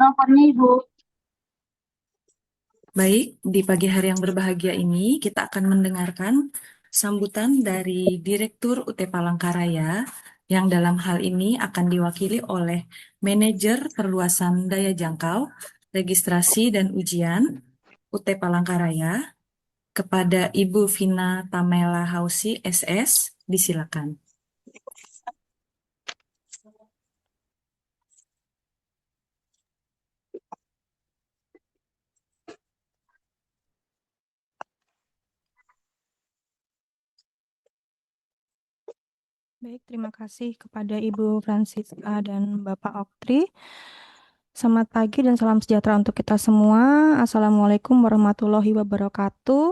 Mikrofonnya Ibu. Baik, di pagi hari yang berbahagia ini kita akan mendengarkan sambutan dari Direktur UT Palangkaraya yang dalam hal ini akan diwakili oleh Manajer Perluasan Daya Jangkau, Registrasi dan Ujian UT Palangkaraya kepada Ibu Vina Tamela Hausi SS. Disilakan. Baik, terima kasih kepada Ibu Francisca dan Bapak Oktri. Selamat pagi dan salam sejahtera untuk kita semua. Assalamualaikum warahmatullahi wabarakatuh.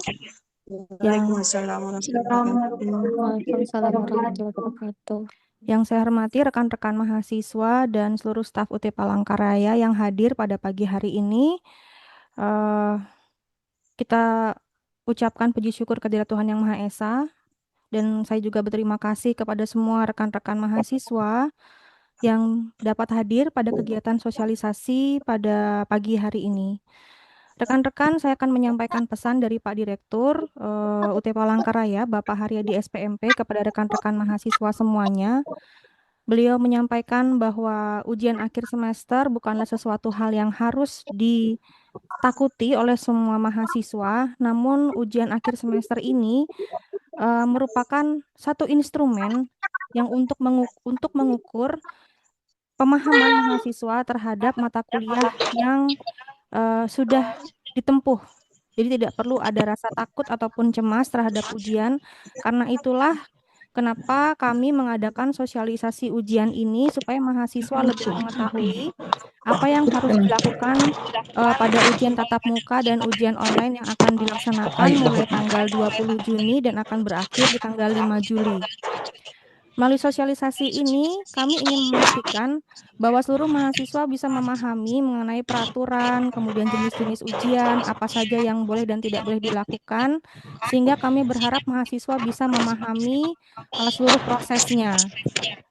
Waalaikumsalam warahmatullahi wabarakatuh. Waalaikumsalam warahmatullahi wabarakatuh. Yang saya hormati rekan-rekan mahasiswa dan seluruh staf UT Palangkaraya yang hadir pada pagi hari ini. Kita ucapkan puji syukur kehadirat Tuhan Yang Maha Esa. Dan saya juga berterima kasih kepada semua rekan-rekan mahasiswa yang dapat hadir pada kegiatan sosialisasi pada pagi hari ini. Rekan-rekan, saya akan menyampaikan pesan dari Pak Direktur UT Palangkaraya, Bapak Haryadi SPMP, kepada rekan-rekan mahasiswa semuanya. Beliau menyampaikan bahwa ujian akhir semester bukanlah sesuatu hal yang harus ditakuti oleh semua mahasiswa, namun ujian akhir semester ini merupakan satu instrumen yang untuk mengukur pemahaman mahasiswa terhadap mata kuliah yang sudah ditempuh. Jadi tidak perlu ada rasa takut ataupun cemas terhadap ujian. Karena itulah kenapa kami mengadakan sosialisasi ujian ini supaya mahasiswa lebih mengetahui apa yang harus dilakukan pada ujian tatap muka dan ujian online yang akan dilaksanakan mulai tanggal 20 Juni dan akan berakhir di tanggal 5 Juli. Melalui sosialisasi ini, kami ingin memastikan bahwa seluruh mahasiswa bisa memahami mengenai peraturan, kemudian jenis-jenis ujian, apa saja yang boleh dan tidak boleh dilakukan, sehingga kami berharap mahasiswa bisa memahami seluruh prosesnya.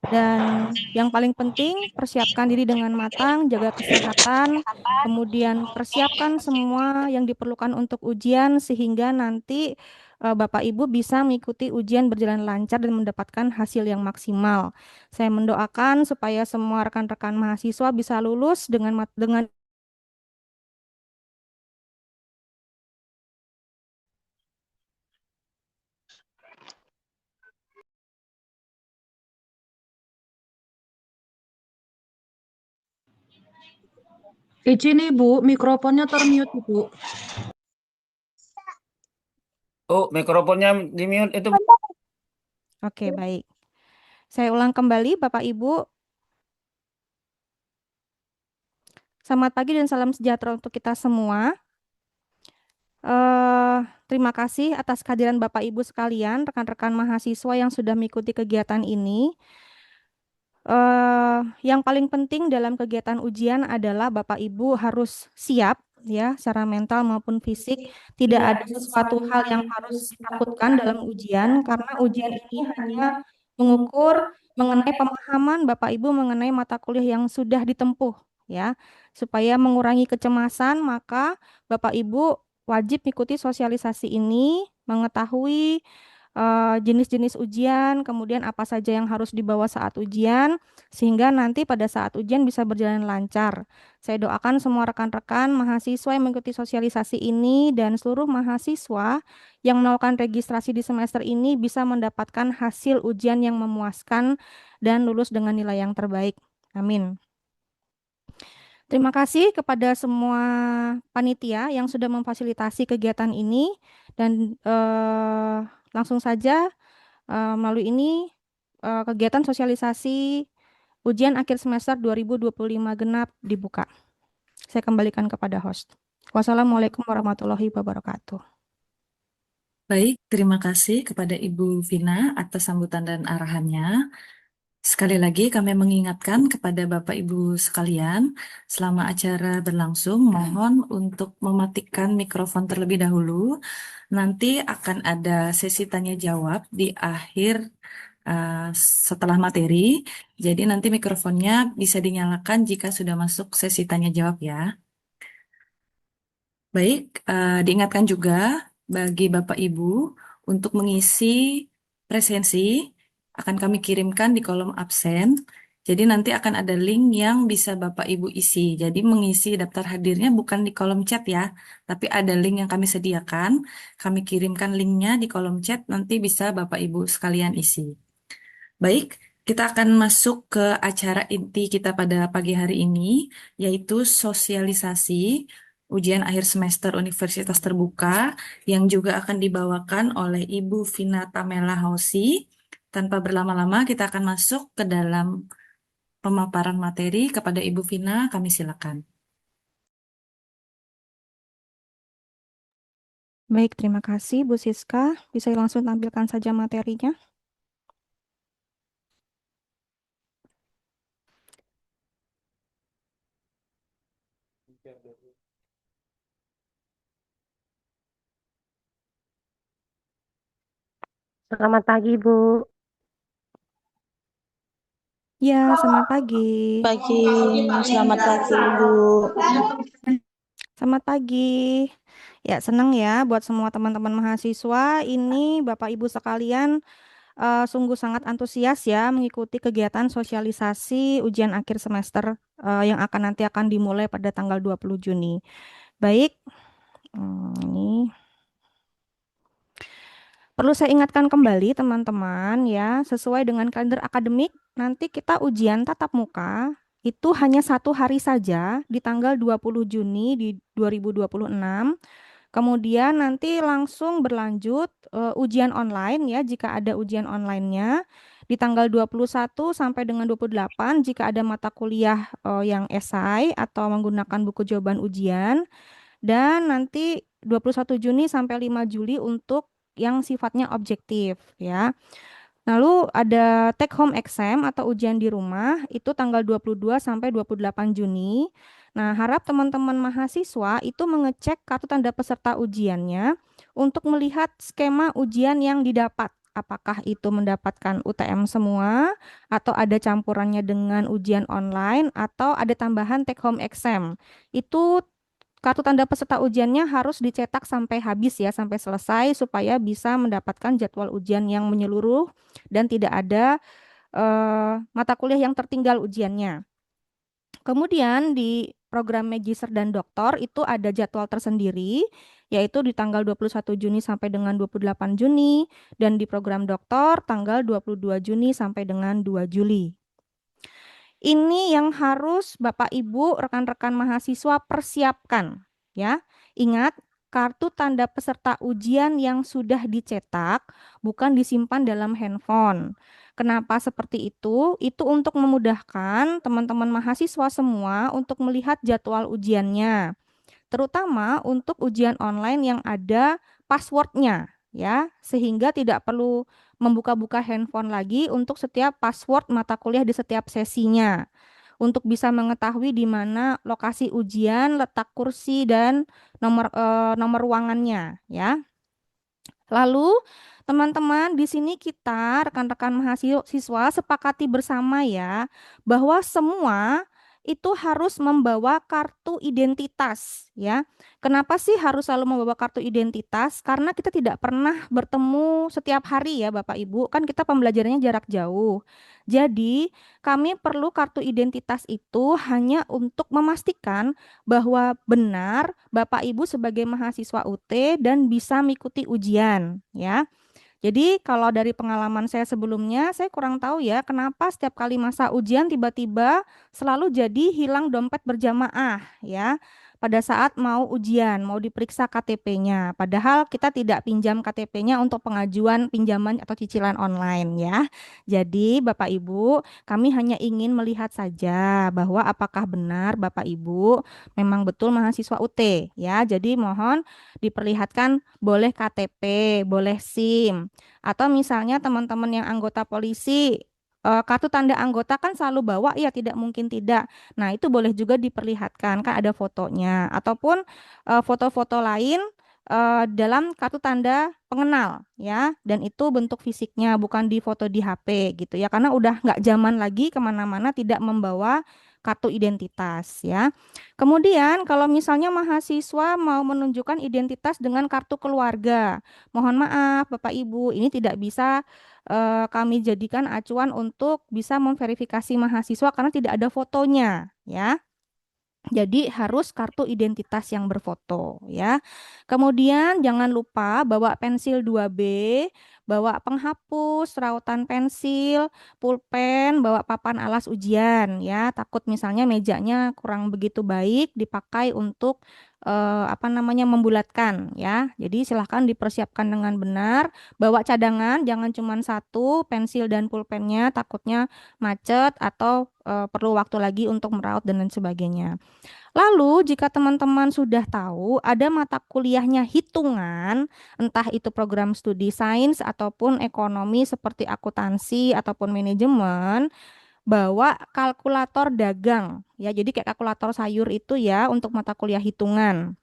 Dan yang paling penting, persiapkan diri dengan matang, jaga kesehatan, kemudian persiapkan semua yang diperlukan untuk ujian sehingga nanti Bapak Ibu bisa mengikuti ujian berjalan lancar dan mendapatkan hasil yang maksimal. Saya mendoakan supaya semua rekan-rekan mahasiswa bisa lulus dengan Izin Ibu, mikrofonnya termute Ibu. Oh, mikrofonnya di mute itu. Oke, baik. Saya ulang kembali, Bapak Ibu. Selamat pagi dan salam sejahtera untuk kita semua. Terima kasih atas kehadiran Bapak Ibu sekalian, rekan-rekan mahasiswa yang sudah mengikuti kegiatan ini. Yang paling penting dalam kegiatan ujian adalah Bapak Ibu harus siap ya secara mental maupun fisik. Tidak ada sesuatu hal yang harus ditakutkan dalam ujian karena ujian ini hanya mengukur mengenai pemahaman Bapak Ibu mengenai mata kuliah yang sudah ditempuh ya. Supaya mengurangi kecemasan, maka Bapak Ibu wajib mengikuti sosialisasi ini, mengetahui jenis-jenis ujian, kemudian apa saja yang harus dibawa saat ujian, sehingga nanti pada saat ujian bisa berjalan lancar. Saya doakan semua rekan-rekan mahasiswa yang mengikuti sosialisasi ini dan seluruh mahasiswa yang melakukan registrasi di semester ini bisa mendapatkan hasil ujian yang memuaskan dan lulus dengan nilai yang terbaik. Amin. Terima kasih kepada semua panitia yang sudah memfasilitasi kegiatan ini dan langsung saja melalui ini kegiatan sosialisasi ujian akhir semester 2025 genap dibuka. Saya kembalikan kepada host. Wassalamualaikum warahmatullahi wabarakatuh. Baik, terima kasih kepada Ibu Vina atas sambutan dan arahannya. Sekali lagi kami mengingatkan kepada Bapak Ibu sekalian, selama acara berlangsung, mohon untuk mematikan mikrofon terlebih dahulu. Nanti akan ada sesi tanya jawab di akhir eh, setelah materi. Jadi nanti mikrofonnya bisa dinyalakan jika sudah masuk sesi tanya jawab ya. Baik, diingatkan juga bagi Bapak Ibu untuk mengisi presensi akan kami kirimkan di kolom absen. Jadi nanti akan ada link yang bisa Bapak Ibu isi. Jadi mengisi daftar hadirnya bukan di kolom chat ya, tapi ada link yang kami sediakan. Kami kirimkan linknya di kolom chat, nanti bisa Bapak Ibu sekalian isi. Baik, kita akan masuk ke acara inti kita pada pagi hari ini, yaitu sosialisasi ujian akhir semester Universitas Terbuka yang juga akan dibawakan oleh Ibu Vina Tamela Hausi. Tanpa berlama-lama, kita akan masuk ke dalam pemaparan materi. Kepada Ibu Vina, kami silakan. Baik, terima kasih Bu Siska. Bisa langsung tampilkan saja materinya. Selamat pagi, Bu. Ya, selamat pagi. Pagi, selamat pagi, Bu. Selamat pagi. Ya, senang ya buat semua teman-teman mahasiswa. Ini Bapak Ibu sekalian sungguh sangat antusias ya mengikuti kegiatan sosialisasi ujian akhir semester yang nanti akan dimulai pada tanggal 20 Juni. Baik, ini perlu saya ingatkan kembali teman-teman ya, sesuai dengan kalender akademik, nanti kita ujian tatap muka itu hanya 1 hari saja di tanggal 20 Juni di 2026. Kemudian nanti langsung berlanjut ujian online ya jika ada ujian online-nya di tanggal 21 sampai dengan 28 jika ada mata kuliah yang esai atau menggunakan buku jawaban ujian, dan nanti 21 Juni sampai 5 Juli untuk yang sifatnya objektif ya. Lalu ada take home exam atau ujian di rumah itu tanggal 22 sampai 28 Juni. Nah, harap teman-teman mahasiswa itu mengecek kartu tanda peserta ujiannya untuk melihat skema ujian yang didapat. Apakah itu mendapatkan UTM semua atau ada campurannya dengan ujian online atau ada tambahan take home exam. Itu kartu tanda peserta ujiannya harus dicetak sampai habis ya, sampai selesai supaya bisa mendapatkan jadwal ujian yang menyeluruh dan tidak ada mata kuliah yang tertinggal ujiannya. Kemudian di program Magister dan Doktor itu ada jadwal tersendiri, yaitu di tanggal 21 Juni sampai dengan 28 Juni, dan di program Doktor tanggal 22 Juni sampai dengan 2 Juli. Ini yang harus Bapak Ibu rekan-rekan mahasiswa persiapkan ya. Ingat, kartu tanda peserta ujian yang sudah dicetak bukan disimpan dalam handphone. Kenapa seperti itu? Itu untuk memudahkan teman-teman mahasiswa semua untuk melihat jadwal ujiannya, terutama untuk ujian online yang ada passwordnya ya, sehingga tidak perlu membuka-buka handphone lagi untuk setiap password mata kuliah di setiap sesinya, untuk bisa mengetahui di mana lokasi ujian, letak kursi dan nomor ruangannya ya. Lalu teman-teman di sini kita rekan-rekan mahasiswa sepakati bersama ya bahwa semua itu harus membawa kartu identitas ya. Kenapa sih harus selalu membawa kartu identitas? Karena kita tidak pernah bertemu setiap hari ya Bapak Ibu, kan kita pembelajarannya jarak jauh. Jadi kami perlu kartu identitas itu hanya untuk memastikan bahwa benar Bapak Ibu sebagai mahasiswa UT dan bisa mengikuti ujian ya. Jadi kalau dari pengalaman saya sebelumnya, saya kurang tahu ya kenapa setiap kali masa ujian tiba-tiba selalu jadi hilang dompet berjamaah ya. Pada saat mau ujian, mau diperiksa KTP-nya. Padahal kita tidak pinjam KTP-nya untuk pengajuan pinjaman atau cicilan online ya. Jadi Bapak Ibu, kami hanya ingin melihat saja bahwa apakah benar Bapak Ibu memang betul mahasiswa UT ya. Jadi mohon diperlihatkan boleh KTP, boleh SIM, atau misalnya teman-teman yang anggota polisi, kartu tanda anggota kan selalu bawa, ya tidak mungkin tidak. Nah, itu boleh juga diperlihatkan, kan ada fotonya. Ataupun foto-foto lain dalam kartu tanda pengenal ya, dan itu bentuk fisiknya bukan di foto di HP gitu ya, karena udah nggak zaman lagi kemana-mana tidak membawa kartu identitas ya. Kemudian kalau misalnya mahasiswa mau menunjukkan identitas dengan kartu keluarga, mohon maaf Bapak Ibu, ini tidak bisa kami jadikan acuan untuk bisa memverifikasi mahasiswa karena tidak ada fotonya ya. Jadi harus kartu identitas yang berfoto ya. Kemudian jangan lupa bawa pensil 2B, bawa penghapus, rautan pensil, pulpen, bawa papan alas ujian ya. Takut misalnya mejanya kurang begitu baik dipakai untuk membulatkan ya. Jadi silahkan dipersiapkan dengan benar. Bawa cadangan, jangan cuma satu pensil dan pulpennya, takutnya macet atau perlu waktu lagi untuk meraut dan lain sebagainya. Lalu, jika teman-teman sudah tahu ada mata kuliahnya hitungan, entah itu program studi sains ataupun ekonomi seperti akuntansi ataupun manajemen, bawa kalkulator dagang. Ya, jadi kayak kalkulator sayur itu ya untuk mata kuliah hitungan.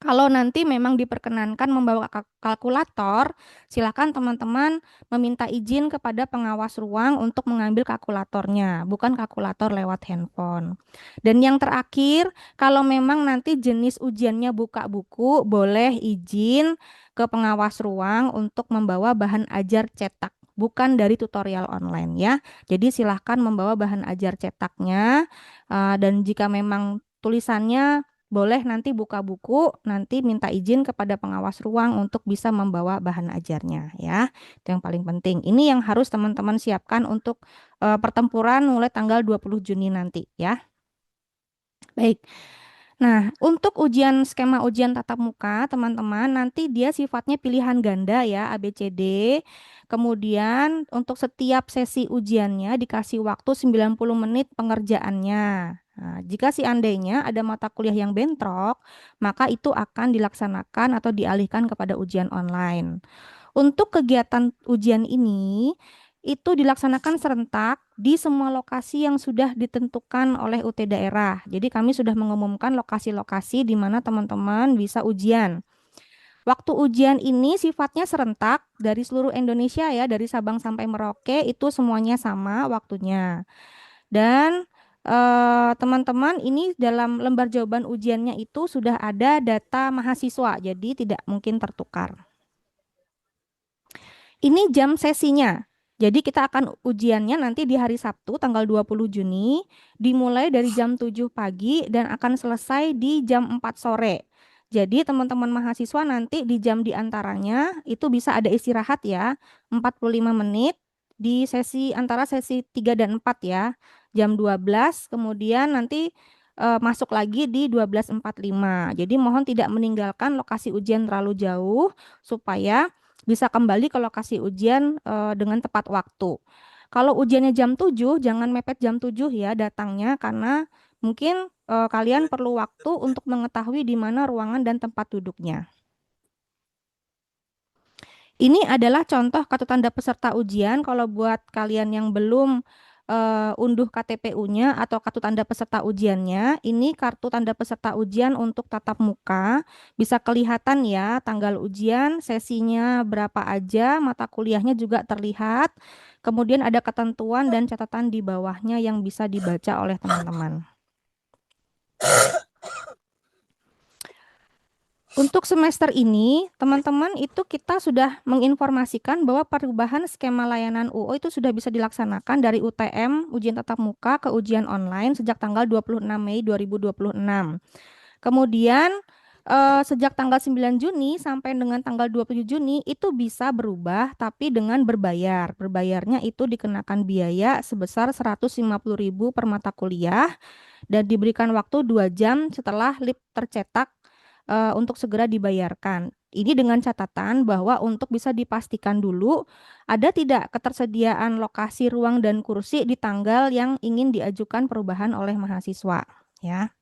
Kalau nanti memang diperkenankan membawa kalkulator, silakan teman-teman meminta izin kepada pengawas ruang untuk mengambil kalkulatornya, bukan kalkulator lewat handphone. Dan yang terakhir, kalau memang nanti jenis ujiannya buka buku, boleh izin ke pengawas ruang untuk membawa bahan ajar cetak, bukan dari tutorial online ya. Jadi silahkan membawa bahan ajar cetaknya, dan jika memang tulisannya boleh nanti buka buku, nanti minta izin kepada pengawas ruang untuk bisa membawa bahan ajarnya ya. Itu yang paling penting. Ini yang harus teman-teman siapkan untuk pertempuran mulai tanggal 20 Juni nanti ya. Baik. Nah, untuk skema ujian tatap muka, teman-teman, nanti dia sifatnya pilihan ganda ya, ABCD. Kemudian untuk setiap sesi ujiannya dikasih waktu 90 menit pengerjaannya. Nah, jika seandainya ada mata kuliah yang bentrok, maka itu akan dilaksanakan atau dialihkan kepada ujian online. Untuk kegiatan ujian ini, itu dilaksanakan serentak di semua lokasi yang sudah ditentukan oleh UT daerah. Jadi kami sudah mengumumkan lokasi-lokasi di mana teman-teman bisa ujian. Waktu ujian ini sifatnya serentak dari seluruh Indonesia ya, dari Sabang sampai Merauke itu semuanya sama waktunya. Dan teman-teman ini dalam lembar jawaban ujiannya itu sudah ada data mahasiswa, jadi tidak mungkin tertukar. Ini jam sesinya. Jadi kita akan ujiannya nanti di hari Sabtu tanggal 20 Juni, dimulai dari jam 7 pagi dan akan selesai di jam 4 sore. Jadi teman-teman mahasiswa nanti di jam diantaranya itu bisa ada istirahat ya, 45 menit di sesi antara sesi 3 dan 4 ya, jam 12, kemudian nanti masuk lagi di 12.45. Jadi mohon tidak meninggalkan lokasi ujian terlalu jauh supaya bisa kembali ke lokasi ujian dengan tepat waktu. Kalau ujiannya jam 7, jangan mepet jam 7 ya datangnya karena mungkin kalian perlu waktu untuk mengetahui di mana ruangan dan tempat duduknya. Ini adalah contoh kartu tanda peserta ujian. Kalau buat kalian yang belum unduh KTPU-nya atau kartu tanda peserta ujiannya, ini kartu tanda peserta ujian untuk tatap muka. Bisa kelihatan ya tanggal ujian, sesinya berapa aja, mata kuliahnya juga terlihat. Kemudian ada ketentuan dan catatan di bawahnya yang bisa dibaca oleh teman-teman. Untuk semester ini, teman-teman itu kita sudah menginformasikan bahwa perubahan skema layanan UO itu sudah bisa dilaksanakan dari UTM, ujian tatap muka, ke ujian online sejak tanggal 26 Mei 2026. Kemudian sejak tanggal 9 Juni sampai dengan tanggal 27 Juni itu bisa berubah tapi dengan berbayar. Berbayarnya itu dikenakan biaya sebesar 150.000 per mata kuliah dan diberikan waktu 2 jam setelah lip tercetak untuk segera dibayarkan. Ini dengan catatan bahwa untuk bisa dipastikan dulu ada tidak ketersediaan lokasi ruang dan kursi di tanggal yang ingin diajukan perubahan oleh mahasiswa ya.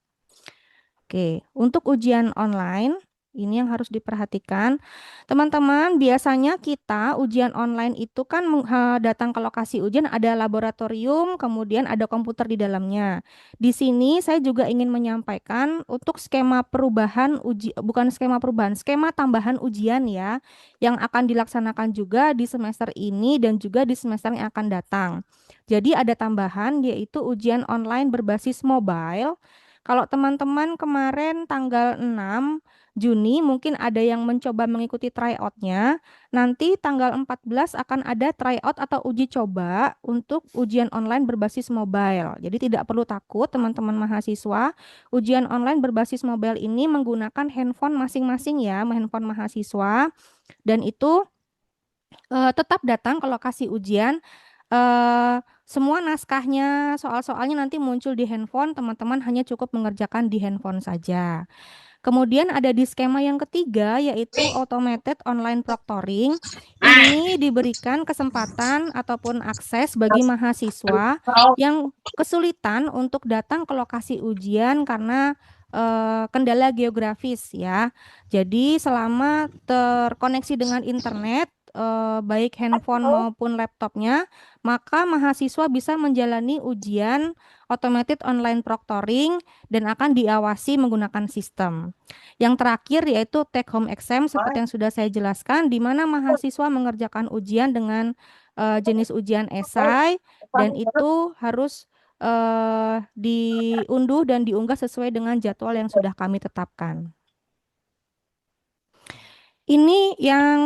Oke, untuk ujian online Ini yang harus diperhatikan. Teman-teman, biasanya kita ujian online itu kan datang ke lokasi ujian ada laboratorium, kemudian ada komputer di dalamnya. Di sini saya juga ingin menyampaikan untuk skema perubahan bukan skema perubahan, skema tambahan ujian ya, yang akan dilaksanakan juga di semester ini dan juga di semester yang akan datang. Jadi ada tambahan yaitu ujian online berbasis mobile. Kalau teman-teman kemarin tanggal 6 Juni mungkin ada yang mencoba mengikuti tryout-nya. Nanti tanggal 14 akan ada tryout atau uji coba untuk ujian online berbasis mobile. Jadi tidak perlu takut teman-teman mahasiswa. Ujian online berbasis mobile ini menggunakan handphone masing-masing ya, handphone mahasiswa. Dan itu tetap datang ke lokasi ujian. Semua naskahnya, soal-soalnya nanti muncul di handphone, teman-teman hanya cukup mengerjakan di handphone saja. Kemudian ada di skema yang ketiga yaitu automated online proctoring. Ini diberikan kesempatan ataupun akses bagi mahasiswa yang kesulitan untuk datang ke lokasi ujian karena kendala geografis ya. Jadi selama terkoneksi dengan internet baik handphone maupun laptopnya, maka mahasiswa bisa menjalani ujian automated online proctoring dan akan diawasi menggunakan sistem. Yang terakhir yaitu take home exam seperti yang sudah saya jelaskan, di mana mahasiswa mengerjakan ujian dengan jenis ujian esai dan itu harus diunduh dan diunggah sesuai dengan jadwal yang sudah kami tetapkan. Ini yang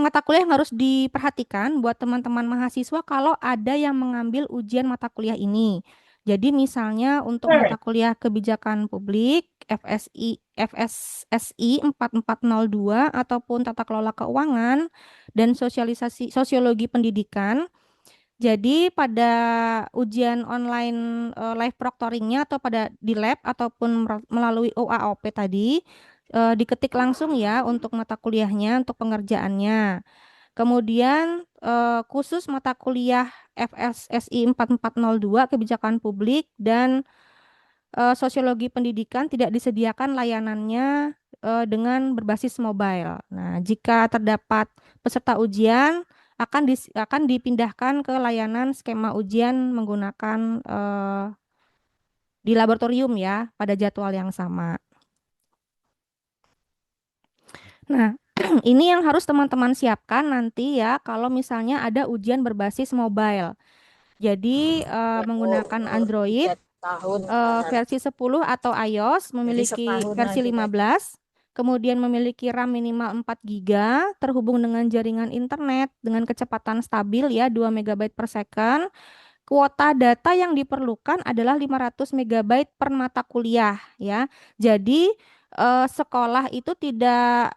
mata kuliah yang harus diperhatikan buat teman-teman mahasiswa kalau ada yang mengambil ujian mata kuliah ini. Jadi misalnya untuk mata kuliah kebijakan publik, FSSI 4402 ataupun tata kelola keuangan dan sosiologi pendidikan. Jadi pada ujian online live proctoringnya atau pada di lab ataupun melalui OAOP tadi, diketik langsung ya untuk mata kuliahnya, untuk pengerjaannya. Kemudian khusus mata kuliah FSSI 4402 kebijakan publik dan sosiologi pendidikan tidak disediakan layanannya dengan berbasis mobile. Nah, jika terdapat peserta ujian akan dipindahkan ke layanan skema ujian menggunakan di laboratorium ya pada jadwal yang sama. Nah, ini yang harus teman-teman siapkan nanti ya kalau misalnya ada ujian berbasis mobile. Jadi menggunakan Android versi 10 atau iOS memiliki versi 15, kemudian memiliki RAM minimal 4 GB, terhubung dengan jaringan internet dengan kecepatan stabil ya 2 MB per second. Kuota data yang diperlukan adalah 500 MB per mata kuliah ya. Jadi sekolah itu tidak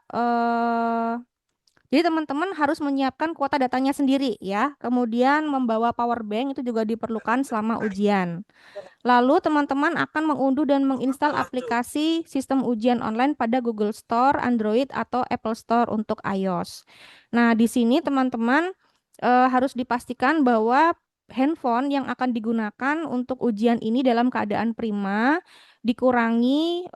jadi teman-teman harus menyiapkan kuota datanya sendiri ya. Kemudian membawa power bank itu juga diperlukan selama ujian. Lalu teman-teman akan mengunduh dan menginstal aplikasi sistem ujian online pada Google Store, Android atau Apple Store untuk iOS. Nah, di sini teman-teman harus dipastikan bahwa handphone yang akan digunakan untuk ujian ini dalam keadaan prima, dikurangi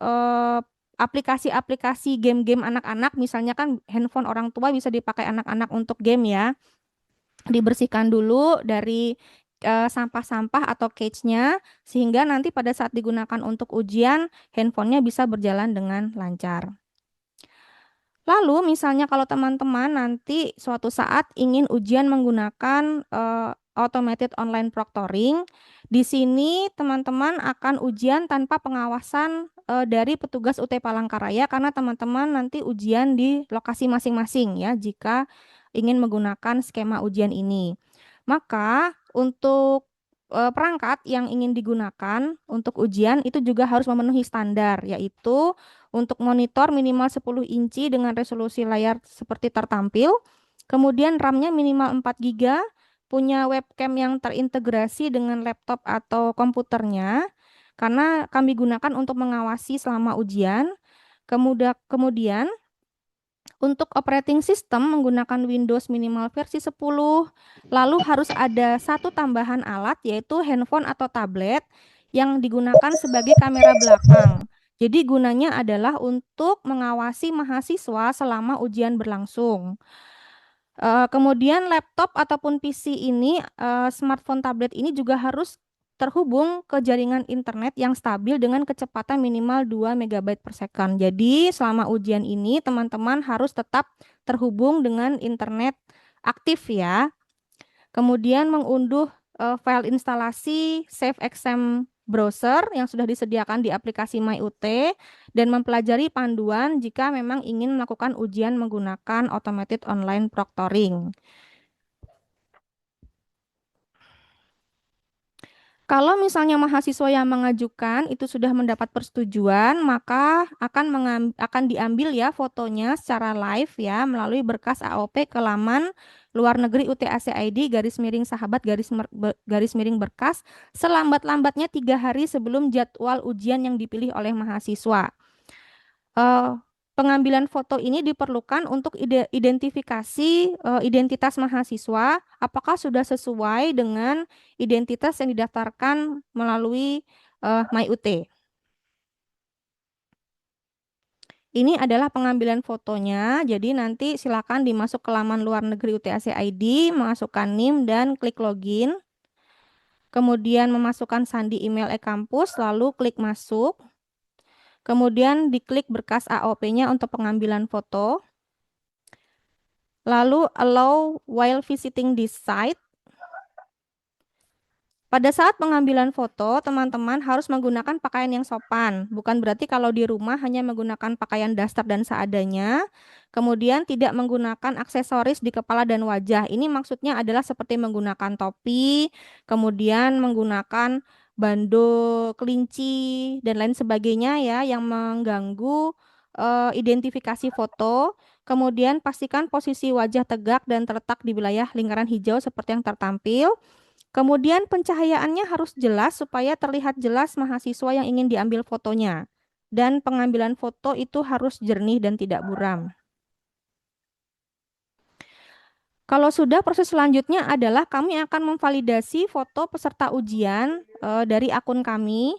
aplikasi-aplikasi game-game anak-anak, misalnya kan handphone orang tua bisa dipakai anak-anak untuk game ya. Dibersihkan dulu dari sampah-sampah atau cage-nya, sehingga nanti pada saat digunakan untuk ujian, handphonenya bisa berjalan dengan lancar. Lalu misalnya kalau teman-teman nanti suatu saat ingin ujian menggunakan automated online proctoring, di sini teman-teman akan ujian tanpa pengawasan dari petugas UT Palangkaraya karena teman-teman nanti ujian di lokasi masing-masing ya jika ingin menggunakan skema ujian ini. Maka untuk perangkat yang ingin digunakan untuk ujian itu juga harus memenuhi standar yaitu untuk monitor minimal 10 inci dengan resolusi layar seperti tertampil, kemudian RAM-nya minimal 4 GB, punya webcam yang terintegrasi dengan laptop atau komputernya, karena kami gunakan untuk mengawasi selama ujian. Kemudian untuk operating system menggunakan Windows minimal versi 10, lalu harus ada satu tambahan alat yaitu handphone atau tablet yang digunakan sebagai kamera belakang. Jadi gunanya adalah untuk mengawasi mahasiswa selama ujian berlangsung. Kemudian laptop ataupun PC ini, smartphone tablet ini juga harus terhubung ke jaringan internet yang stabil dengan kecepatan minimal 2 MB per second. Jadi selama ujian ini teman-teman harus tetap terhubung dengan internet aktif ya. Kemudian mengunduh file instalasi SafeXM browser yang sudah disediakan di aplikasi MyUT dan mempelajari panduan jika memang ingin melakukan ujian menggunakan automated online proctoring. Kalau misalnya mahasiswa yang mengajukan itu sudah mendapat persetujuan, maka akan diambil ya fotonya secara live ya melalui berkas AOP ke laman luar negeri UTAC ID _sahabat berkas selambat-lambatnya 3 hari sebelum jadwal ujian yang dipilih oleh mahasiswa. Pengambilan foto ini diperlukan untuk identifikasi identitas mahasiswa, apakah sudah sesuai dengan identitas yang didaftarkan melalui MyUT. Ini adalah pengambilan fotonya, jadi nanti silakan dimasuk ke laman luar negeri UTAC ID, masukkan NIM dan klik login. Kemudian memasukkan sandi email e-kampus, lalu klik masuk. Kemudian diklik berkas AOP-nya untuk pengambilan foto. Lalu allow while visiting this site. Pada saat pengambilan foto, teman-teman harus menggunakan pakaian yang sopan. Bukan berarti kalau di rumah hanya menggunakan pakaian daster dan seadanya, kemudian tidak menggunakan aksesoris di kepala dan wajah. Ini maksudnya adalah seperti menggunakan topi, kemudian menggunakan bando kelinci, dan lain sebagainya ya, yang mengganggu identifikasi foto. Kemudian pastikan posisi wajah tegak dan terletak di wilayah lingkaran hijau seperti yang tertampil. Kemudian pencahayaannya harus jelas supaya terlihat jelas mahasiswa yang ingin diambil fotonya. Dan pengambilan foto itu harus jernih dan tidak buram. Kalau sudah, proses selanjutnya adalah kami akan memvalidasi foto peserta ujian dari akun kami.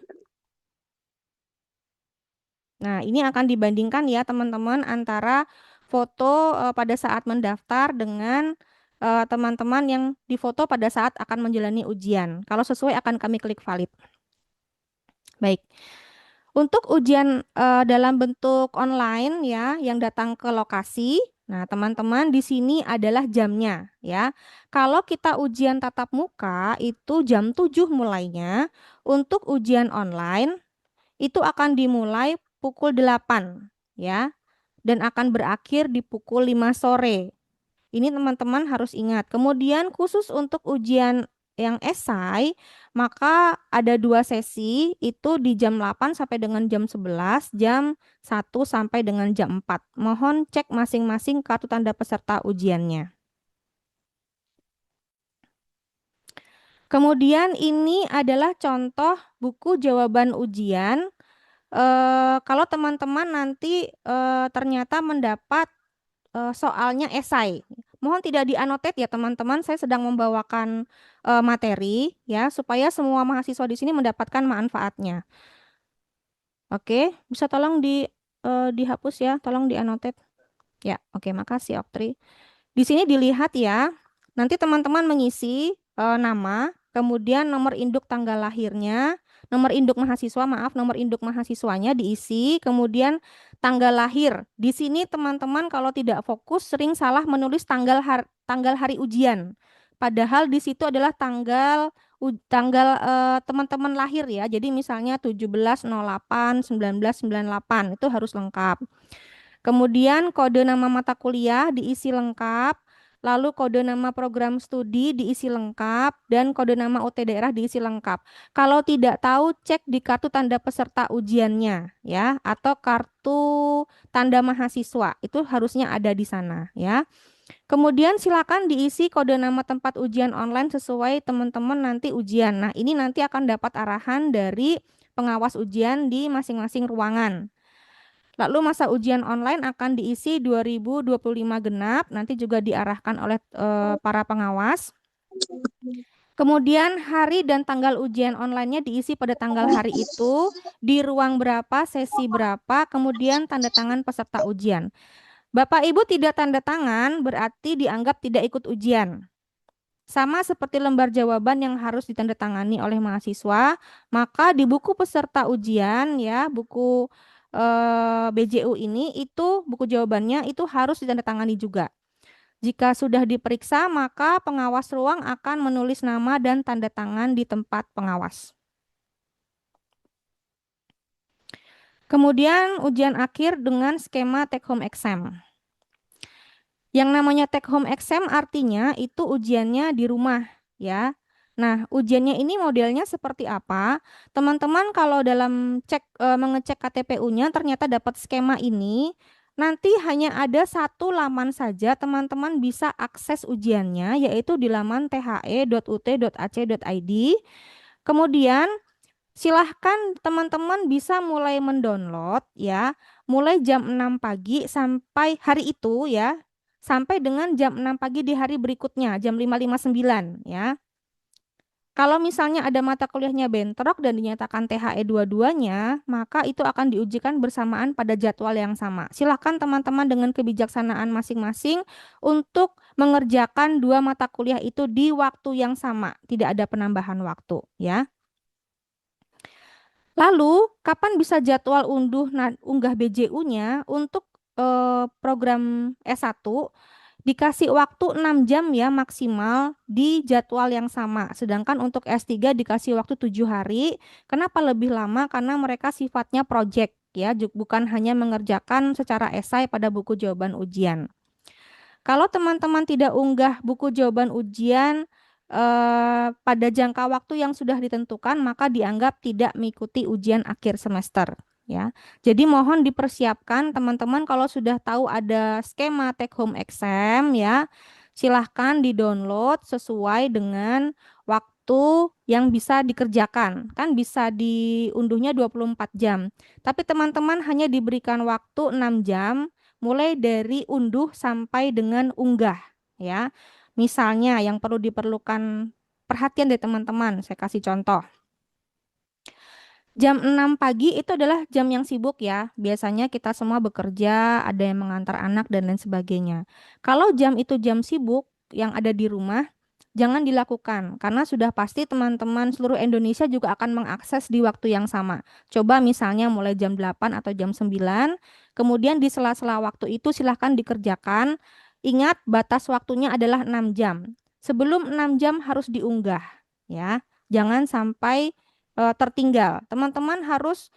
Nah, ini akan dibandingkan ya teman-teman antara foto pada saat mendaftar dengan teman-teman yang difoto pada saat akan menjalani ujian. Kalau sesuai akan kami klik valid. Baik. Untuk ujian dalam bentuk online ya yang datang ke lokasi. Nah, teman-teman di sini adalah jamnya ya. Kalau kita ujian tatap muka itu jam 7 mulainya. Untuk ujian online itu akan dimulai pukul 8 ya dan akan berakhir di pukul 5 sore. Ini teman-teman harus ingat. Kemudian khusus untuk ujian yang esai, maka ada 2 sesi, itu di jam 8 sampai dengan jam 11, jam 1 sampai dengan jam 4. Mohon cek masing-masing kartu tanda peserta ujiannya. Kemudian ini adalah contoh buku jawaban ujian. Kalau teman-teman nanti ternyata mendapat soalnya esai. Mohon tidak dianotet ya teman-teman, saya sedang membawakan materi ya supaya semua mahasiswa di sini mendapatkan manfaatnya. Oke, bisa tolong dihapus ya, tolong dianotet. Ya, oke, makasih Oktri. Di sini dilihat ya, nanti teman-teman mengisi nama, kemudian nomor induk tanggal lahirnya, nomor induk mahasiswa, nomor induk mahasiswanya diisi, kemudian tanggal lahir. Di sini teman-teman kalau tidak fokus sering salah menulis tanggal hari ujian. Padahal di situ adalah tanggal teman-teman lahir ya. Jadi misalnya 17/08/1998 itu harus lengkap. Kemudian kode nama mata kuliah diisi lengkap, lalu kode nama program studi diisi lengkap, dan kode nama UT daerah diisi lengkap. Kalau tidak tahu, cek di kartu tanda peserta ujiannya ya, atau kartu tanda mahasiswa, itu harusnya ada di sana ya. Kemudian silakan diisi kode nama tempat ujian online sesuai teman-teman nanti ujian. Nah, ini nanti akan dapat arahan dari pengawas ujian di masing-masing ruangan. Lalu masa ujian online akan diisi 2025 genap, nanti juga diarahkan oleh para pengawas. Kemudian hari dan tanggal ujian online-nya diisi pada tanggal hari itu, di ruang berapa, sesi berapa, kemudian tanda tangan peserta ujian. Bapak Ibu tidak tanda tangan berarti dianggap tidak ikut ujian. Sama seperti lembar jawaban yang harus ditandatangani oleh mahasiswa, maka di buku peserta ujian ya, buku BJU ini itu buku jawabannya itu harus ditandatangani juga. Jika sudah diperiksa, maka pengawas ruang akan menulis nama dan tanda tangan di tempat pengawas. Kemudian ujian akhir dengan skema take home exam. Yang namanya take home exam artinya itu ujiannya di rumah ya. Nah, ujiannya ini modelnya seperti apa? Teman-teman kalau dalam mengecek KTPU-nya ternyata dapat skema ini, nanti hanya ada satu laman saja teman-teman bisa akses ujiannya, yaitu di laman the.ut.ac.id. Kemudian silahkan teman-teman bisa mulai mendownload ya, mulai jam 6 pagi sampai hari itu ya, sampai dengan jam 6 pagi di hari berikutnya, jam 5.59 ya. Kalau misalnya ada mata kuliahnya bentrok dan dinyatakan THE dua-duanya, maka itu akan diujikan bersamaan pada jadwal yang sama. Silahkan teman-teman dengan kebijaksanaan masing-masing untuk mengerjakan dua mata kuliah itu di waktu yang sama, tidak ada penambahan waktu ya. Lalu, kapan bisa jadwal unggah BJU-nya untuk program S1 dikasih waktu 6 jam ya maksimal di jadwal yang sama. Sedangkan untuk S3 dikasih waktu 7 hari. Kenapa lebih lama? Karena mereka sifatnya project ya, bukan hanya mengerjakan secara esai pada buku jawaban ujian. Kalau teman-teman tidak unggah buku jawaban ujian pada jangka waktu yang sudah ditentukan, maka dianggap tidak mengikuti ujian akhir semester. Ya, jadi mohon dipersiapkan teman-teman kalau sudah tahu ada skema take home exam ya, silahkan di-download sesuai dengan waktu yang bisa dikerjakan. Kan bisa diunduhnya 24 jam. Tapi teman-teman hanya diberikan waktu 6 jam mulai dari unduh sampai dengan unggah ya. Misalnya yang perlu diperlukan perhatian dari teman-teman, saya kasih contoh. Jam 6 pagi itu adalah jam yang sibuk ya. Biasanya kita semua bekerja, ada yang mengantar anak dan lain sebagainya. Kalau jam itu jam sibuk yang ada di rumah, jangan dilakukan. Karena sudah pasti teman-teman seluruh Indonesia juga akan mengakses di waktu yang sama. Coba misalnya mulai jam 8 atau jam 9, kemudian di sela-sela waktu itu silahkan dikerjakan. Ingat batas waktunya adalah 6 jam. Sebelum 6 jam harus diunggah ya. Jangan sampai tertinggal. Teman-teman harus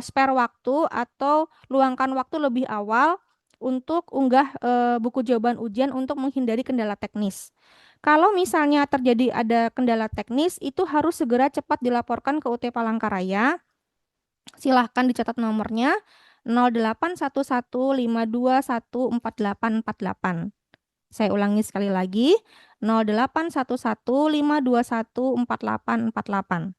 spare waktu atau luangkan waktu lebih awal untuk unggah buku jawaban ujian untuk menghindari kendala teknis. Kalau misalnya terjadi ada kendala teknis, itu harus segera cepat dilaporkan ke UT Palangkaraya. Silahkan dicatat nomornya 081152148848. Saya ulangi sekali lagi, 081152148848.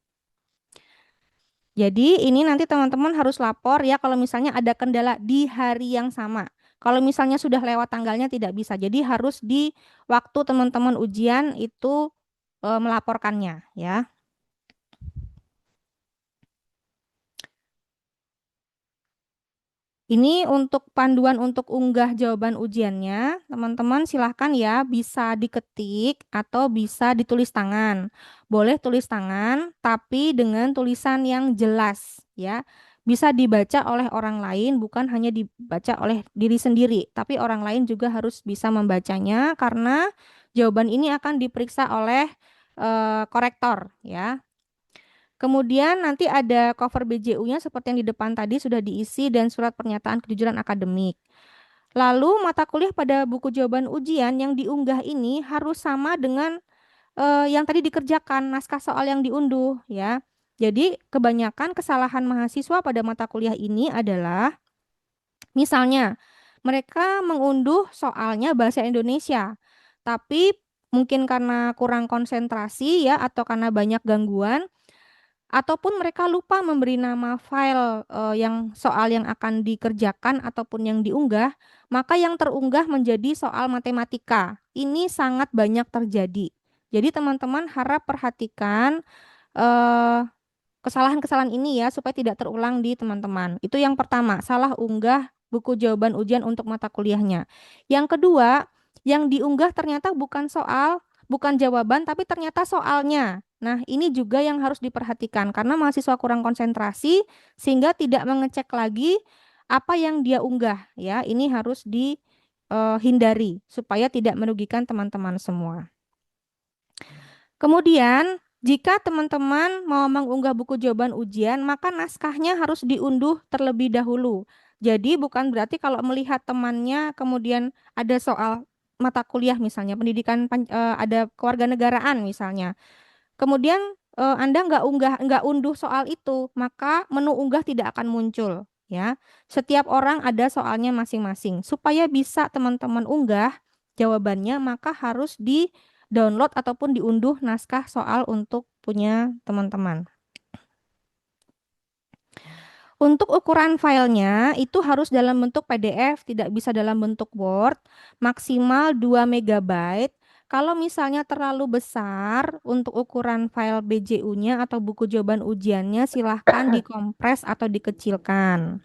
Jadi ini nanti teman-teman harus lapor ya kalau misalnya ada kendala di hari yang sama. Kalau misalnya sudah lewat tanggalnya tidak bisa. Jadi harus di waktu teman-teman ujian itu melaporkannya ya. Ini untuk panduan untuk unggah jawaban ujiannya, teman-teman silahkan ya bisa diketik atau bisa ditulis tangan. Boleh tulis tangan, tapi dengan tulisan yang jelas ya. Bisa dibaca oleh orang lain, bukan hanya dibaca oleh diri sendiri, tapi orang lain juga harus bisa membacanya karena jawaban ini akan diperiksa oleh korektor ya. Kemudian nanti ada cover BJU-nya seperti yang di depan tadi sudah diisi dan surat pernyataan kejujuran akademik. Lalu mata kuliah pada buku jawaban ujian yang diunggah ini harus sama dengan yang tadi dikerjakan, naskah soal yang diunduh ya. Jadi kebanyakan kesalahan mahasiswa pada mata kuliah ini adalah misalnya mereka mengunduh soalnya bahasa Indonesia, tapi mungkin karena kurang konsentrasi ya atau karena banyak gangguan ataupun mereka lupa memberi nama file yang soal yang akan dikerjakan ataupun yang diunggah, maka yang terunggah menjadi soal matematika. Ini sangat banyak terjadi. Jadi teman-teman harap perhatikan eh, kesalahan-kesalahan ini ya supaya tidak terulang di teman-teman. Itu yang pertama, salah unggah buku jawaban ujian untuk mata kuliahnya. Yang kedua, yang diunggah ternyata bukan soal, bukan jawaban, tapi ternyata soalnya. Nah, ini juga yang harus diperhatikan karena mahasiswa kurang konsentrasi sehingga tidak mengecek lagi apa yang dia unggah ya. Ini harus dihindari supaya tidak merugikan teman-teman semua. Kemudian, jika teman-teman mau mengunggah buku jawaban ujian, maka naskahnya harus diunduh terlebih dahulu. Jadi bukan berarti kalau melihat temannya kemudian ada soal mata kuliah misalnya, ada kewarganegaraan misalnya. Kemudian Anda nggak unduh soal itu, maka menu unggah tidak akan muncul. Ya, setiap orang ada soalnya masing-masing. Supaya bisa teman-teman unggah jawabannya, maka harus di-download ataupun diunduh naskah soal untuk punya teman-teman. Untuk ukuran filenya itu harus dalam bentuk PDF, tidak bisa dalam bentuk Word, maksimal 2 MB. Kalau misalnya terlalu besar untuk ukuran file BJU-nya atau buku jawaban ujiannya, silahkan dikompres atau dikecilkan.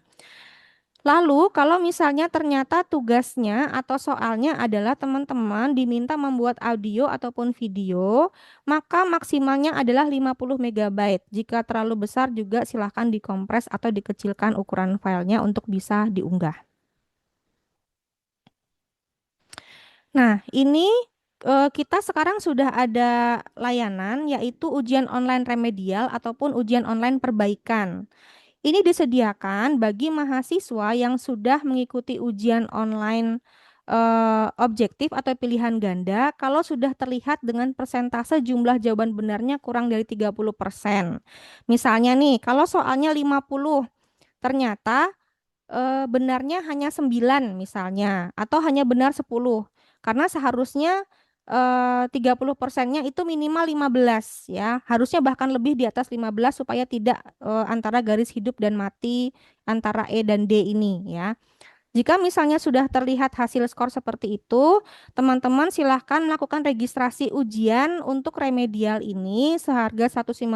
Lalu, kalau misalnya ternyata tugasnya atau soalnya adalah teman-teman diminta membuat audio ataupun video, maka maksimalnya adalah 50 MB. Jika terlalu besar juga silahkan dikompres atau dikecilkan ukuran filenya untuk bisa diunggah. Nah, ini kita sekarang sudah ada layanan yaitu ujian online remedial ataupun ujian online perbaikan. Ini disediakan bagi mahasiswa yang sudah mengikuti ujian online objektif atau pilihan ganda kalau sudah terlihat dengan persentase jumlah jawaban benarnya kurang dari 30%. Misalnya nih, kalau soalnya 50, ternyata benarnya hanya 9 misalnya, atau hanya benar 10. Karena seharusnya 30%-nya itu minimal 15 ya. Harusnya bahkan lebih di atas 15 supaya tidak antara garis hidup dan mati antara E dan D ini ya. Jika misalnya sudah terlihat hasil skor seperti itu, teman-teman silahkan melakukan registrasi ujian untuk remedial ini seharga 150.000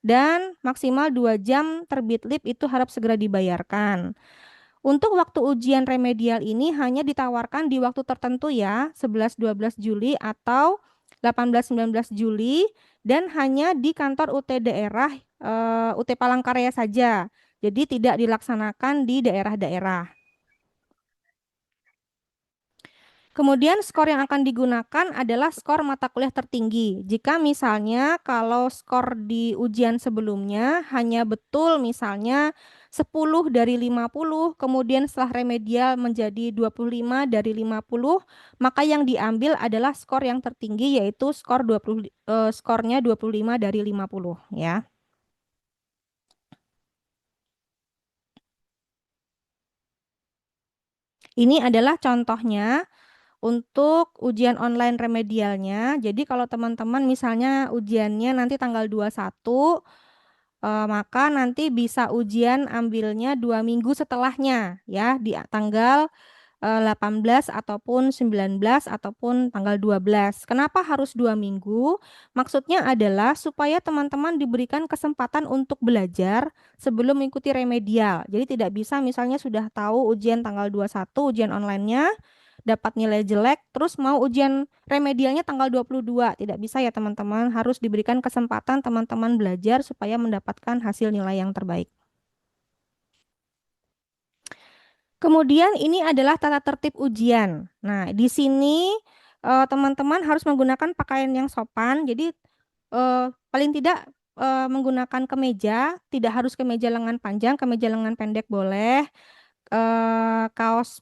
dan maksimal 2 jam terbit lip itu harap segera dibayarkan. Untuk waktu ujian remedial ini hanya ditawarkan di waktu tertentu ya, 11-12 Juli atau 18-19 Juli dan hanya di kantor UT daerah UT Palangkaraya saja. Jadi tidak dilaksanakan di daerah-daerah. Kemudian skor yang akan digunakan adalah skor mata kuliah tertinggi. Jika misalnya kalau skor di ujian sebelumnya hanya betul misalnya 10 dari 50, kemudian setelah remedial menjadi 25 dari 50, maka yang diambil adalah skor yang tertinggi yaitu skornya 25 dari 50 ya. Ini adalah contohnya untuk ujian online remedialnya. Jadi kalau teman-teman misalnya ujiannya nanti tanggal 21, maka nanti bisa ujian ambilnya 2 minggu setelahnya ya, di tanggal 18 ataupun 19 ataupun tanggal 12. Kenapa harus 2 minggu? Maksudnya adalah supaya teman-teman diberikan kesempatan untuk belajar sebelum mengikuti remedial. Jadi tidak bisa misalnya sudah tahu ujian tanggal 21 ujian online-nya dapat nilai jelek, terus mau ujian remedialnya tanggal 22. Tidak bisa ya teman-teman, harus diberikan kesempatan teman-teman belajar supaya mendapatkan hasil nilai yang terbaik. Kemudian ini adalah tata tertib ujian. Nah, di sini teman-teman harus menggunakan pakaian yang sopan. Jadi paling tidak menggunakan kemeja, tidak harus kemeja lengan panjang, kemeja lengan pendek boleh. Kaos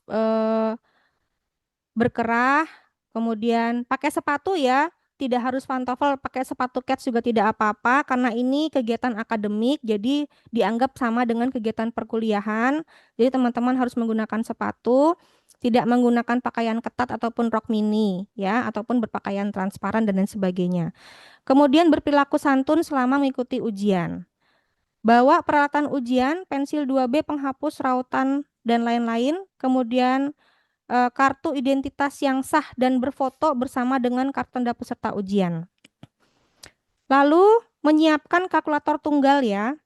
berkerah, kemudian pakai sepatu ya, tidak harus pantofel, pakai sepatu kets juga tidak apa-apa karena ini kegiatan akademik, jadi dianggap sama dengan kegiatan perkuliahan. Jadi teman-teman harus menggunakan sepatu, tidak menggunakan pakaian ketat ataupun rok mini ya, ataupun berpakaian transparan dan lain sebagainya. Kemudian berperilaku santun selama mengikuti ujian. Bawa peralatan ujian, pensil 2B, penghapus, rautan dan lain-lain. Kemudian kartu identitas yang sah dan berfoto bersama dengan kartu tanda peserta ujian. Lalu menyiapkan kalkulator tunggal ya.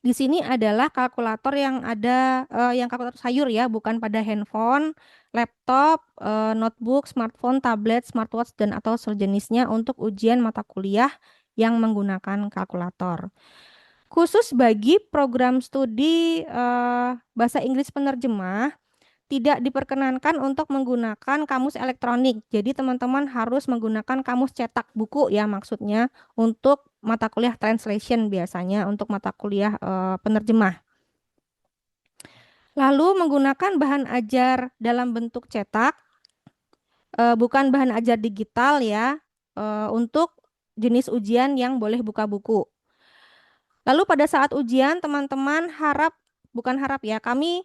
Di sini adalah kalkulator yang ada yang kalkulator sayur ya, bukan pada handphone, laptop, notebook, smartphone, tablet, smartwatch dan atau sejenisnya untuk ujian mata kuliah yang menggunakan kalkulator. Khusus bagi program studi bahasa Inggris penerjemah tidak diperkenankan untuk menggunakan kamus elektronik. Jadi teman-teman harus menggunakan kamus cetak buku ya maksudnya untuk mata kuliah translation biasanya untuk mata kuliah penerjemah. Lalu menggunakan bahan ajar dalam bentuk cetak, bukan bahan ajar digital ya, untuk jenis ujian yang boleh buka buku. Lalu pada saat ujian teman-teman bukan harap ya, kami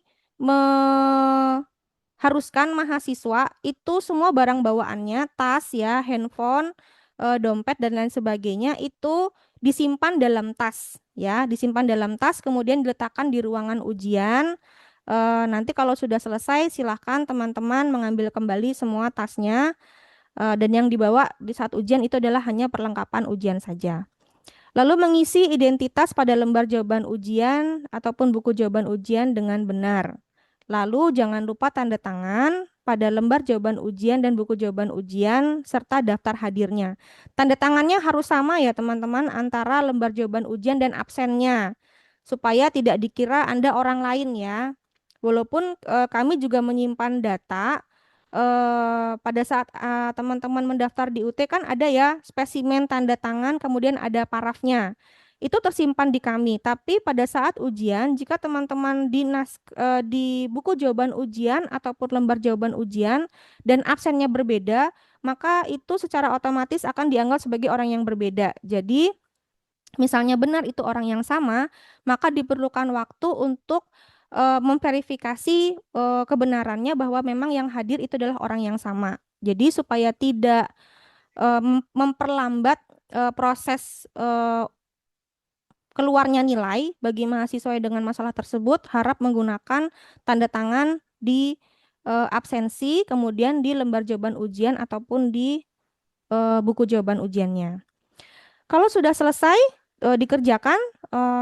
haruskan mahasiswa itu semua barang bawaannya, tas ya, handphone, dompet dan lain sebagainya itu disimpan dalam tas ya, disimpan dalam tas kemudian diletakkan di ruangan ujian. Nanti kalau sudah selesai silahkan teman-teman mengambil kembali semua tasnya dan yang dibawa di saat ujian itu adalah hanya perlengkapan ujian saja. Lalu mengisi identitas pada lembar jawaban ujian ataupun buku jawaban ujian dengan benar. Lalu jangan lupa tanda tangan pada lembar jawaban ujian dan buku jawaban ujian serta daftar hadirnya. Tanda tangannya harus sama ya teman-teman antara lembar jawaban ujian dan absennya. Supaya tidak dikira Anda orang lain ya. Walaupun kami juga menyimpan data pada saat teman-teman mendaftar di UT kan ada ya spesimen tanda tangan kemudian ada parafnya. Itu tersimpan di kami, tapi pada saat ujian jika teman-teman di buku jawaban ujian ataupun lembar jawaban ujian dan absennya berbeda, maka itu secara otomatis akan dianggap sebagai orang yang berbeda. Jadi misalnya benar itu orang yang sama, maka diperlukan waktu untuk memverifikasi kebenarannya bahwa memang yang hadir itu adalah orang yang sama. Jadi supaya tidak memperlambat proses keluarnya nilai bagi mahasiswa dengan masalah tersebut, harap menggunakan tanda tangan di absensi, kemudian di lembar jawaban ujian ataupun di buku jawaban ujiannya. Kalau sudah selesai dikerjakan,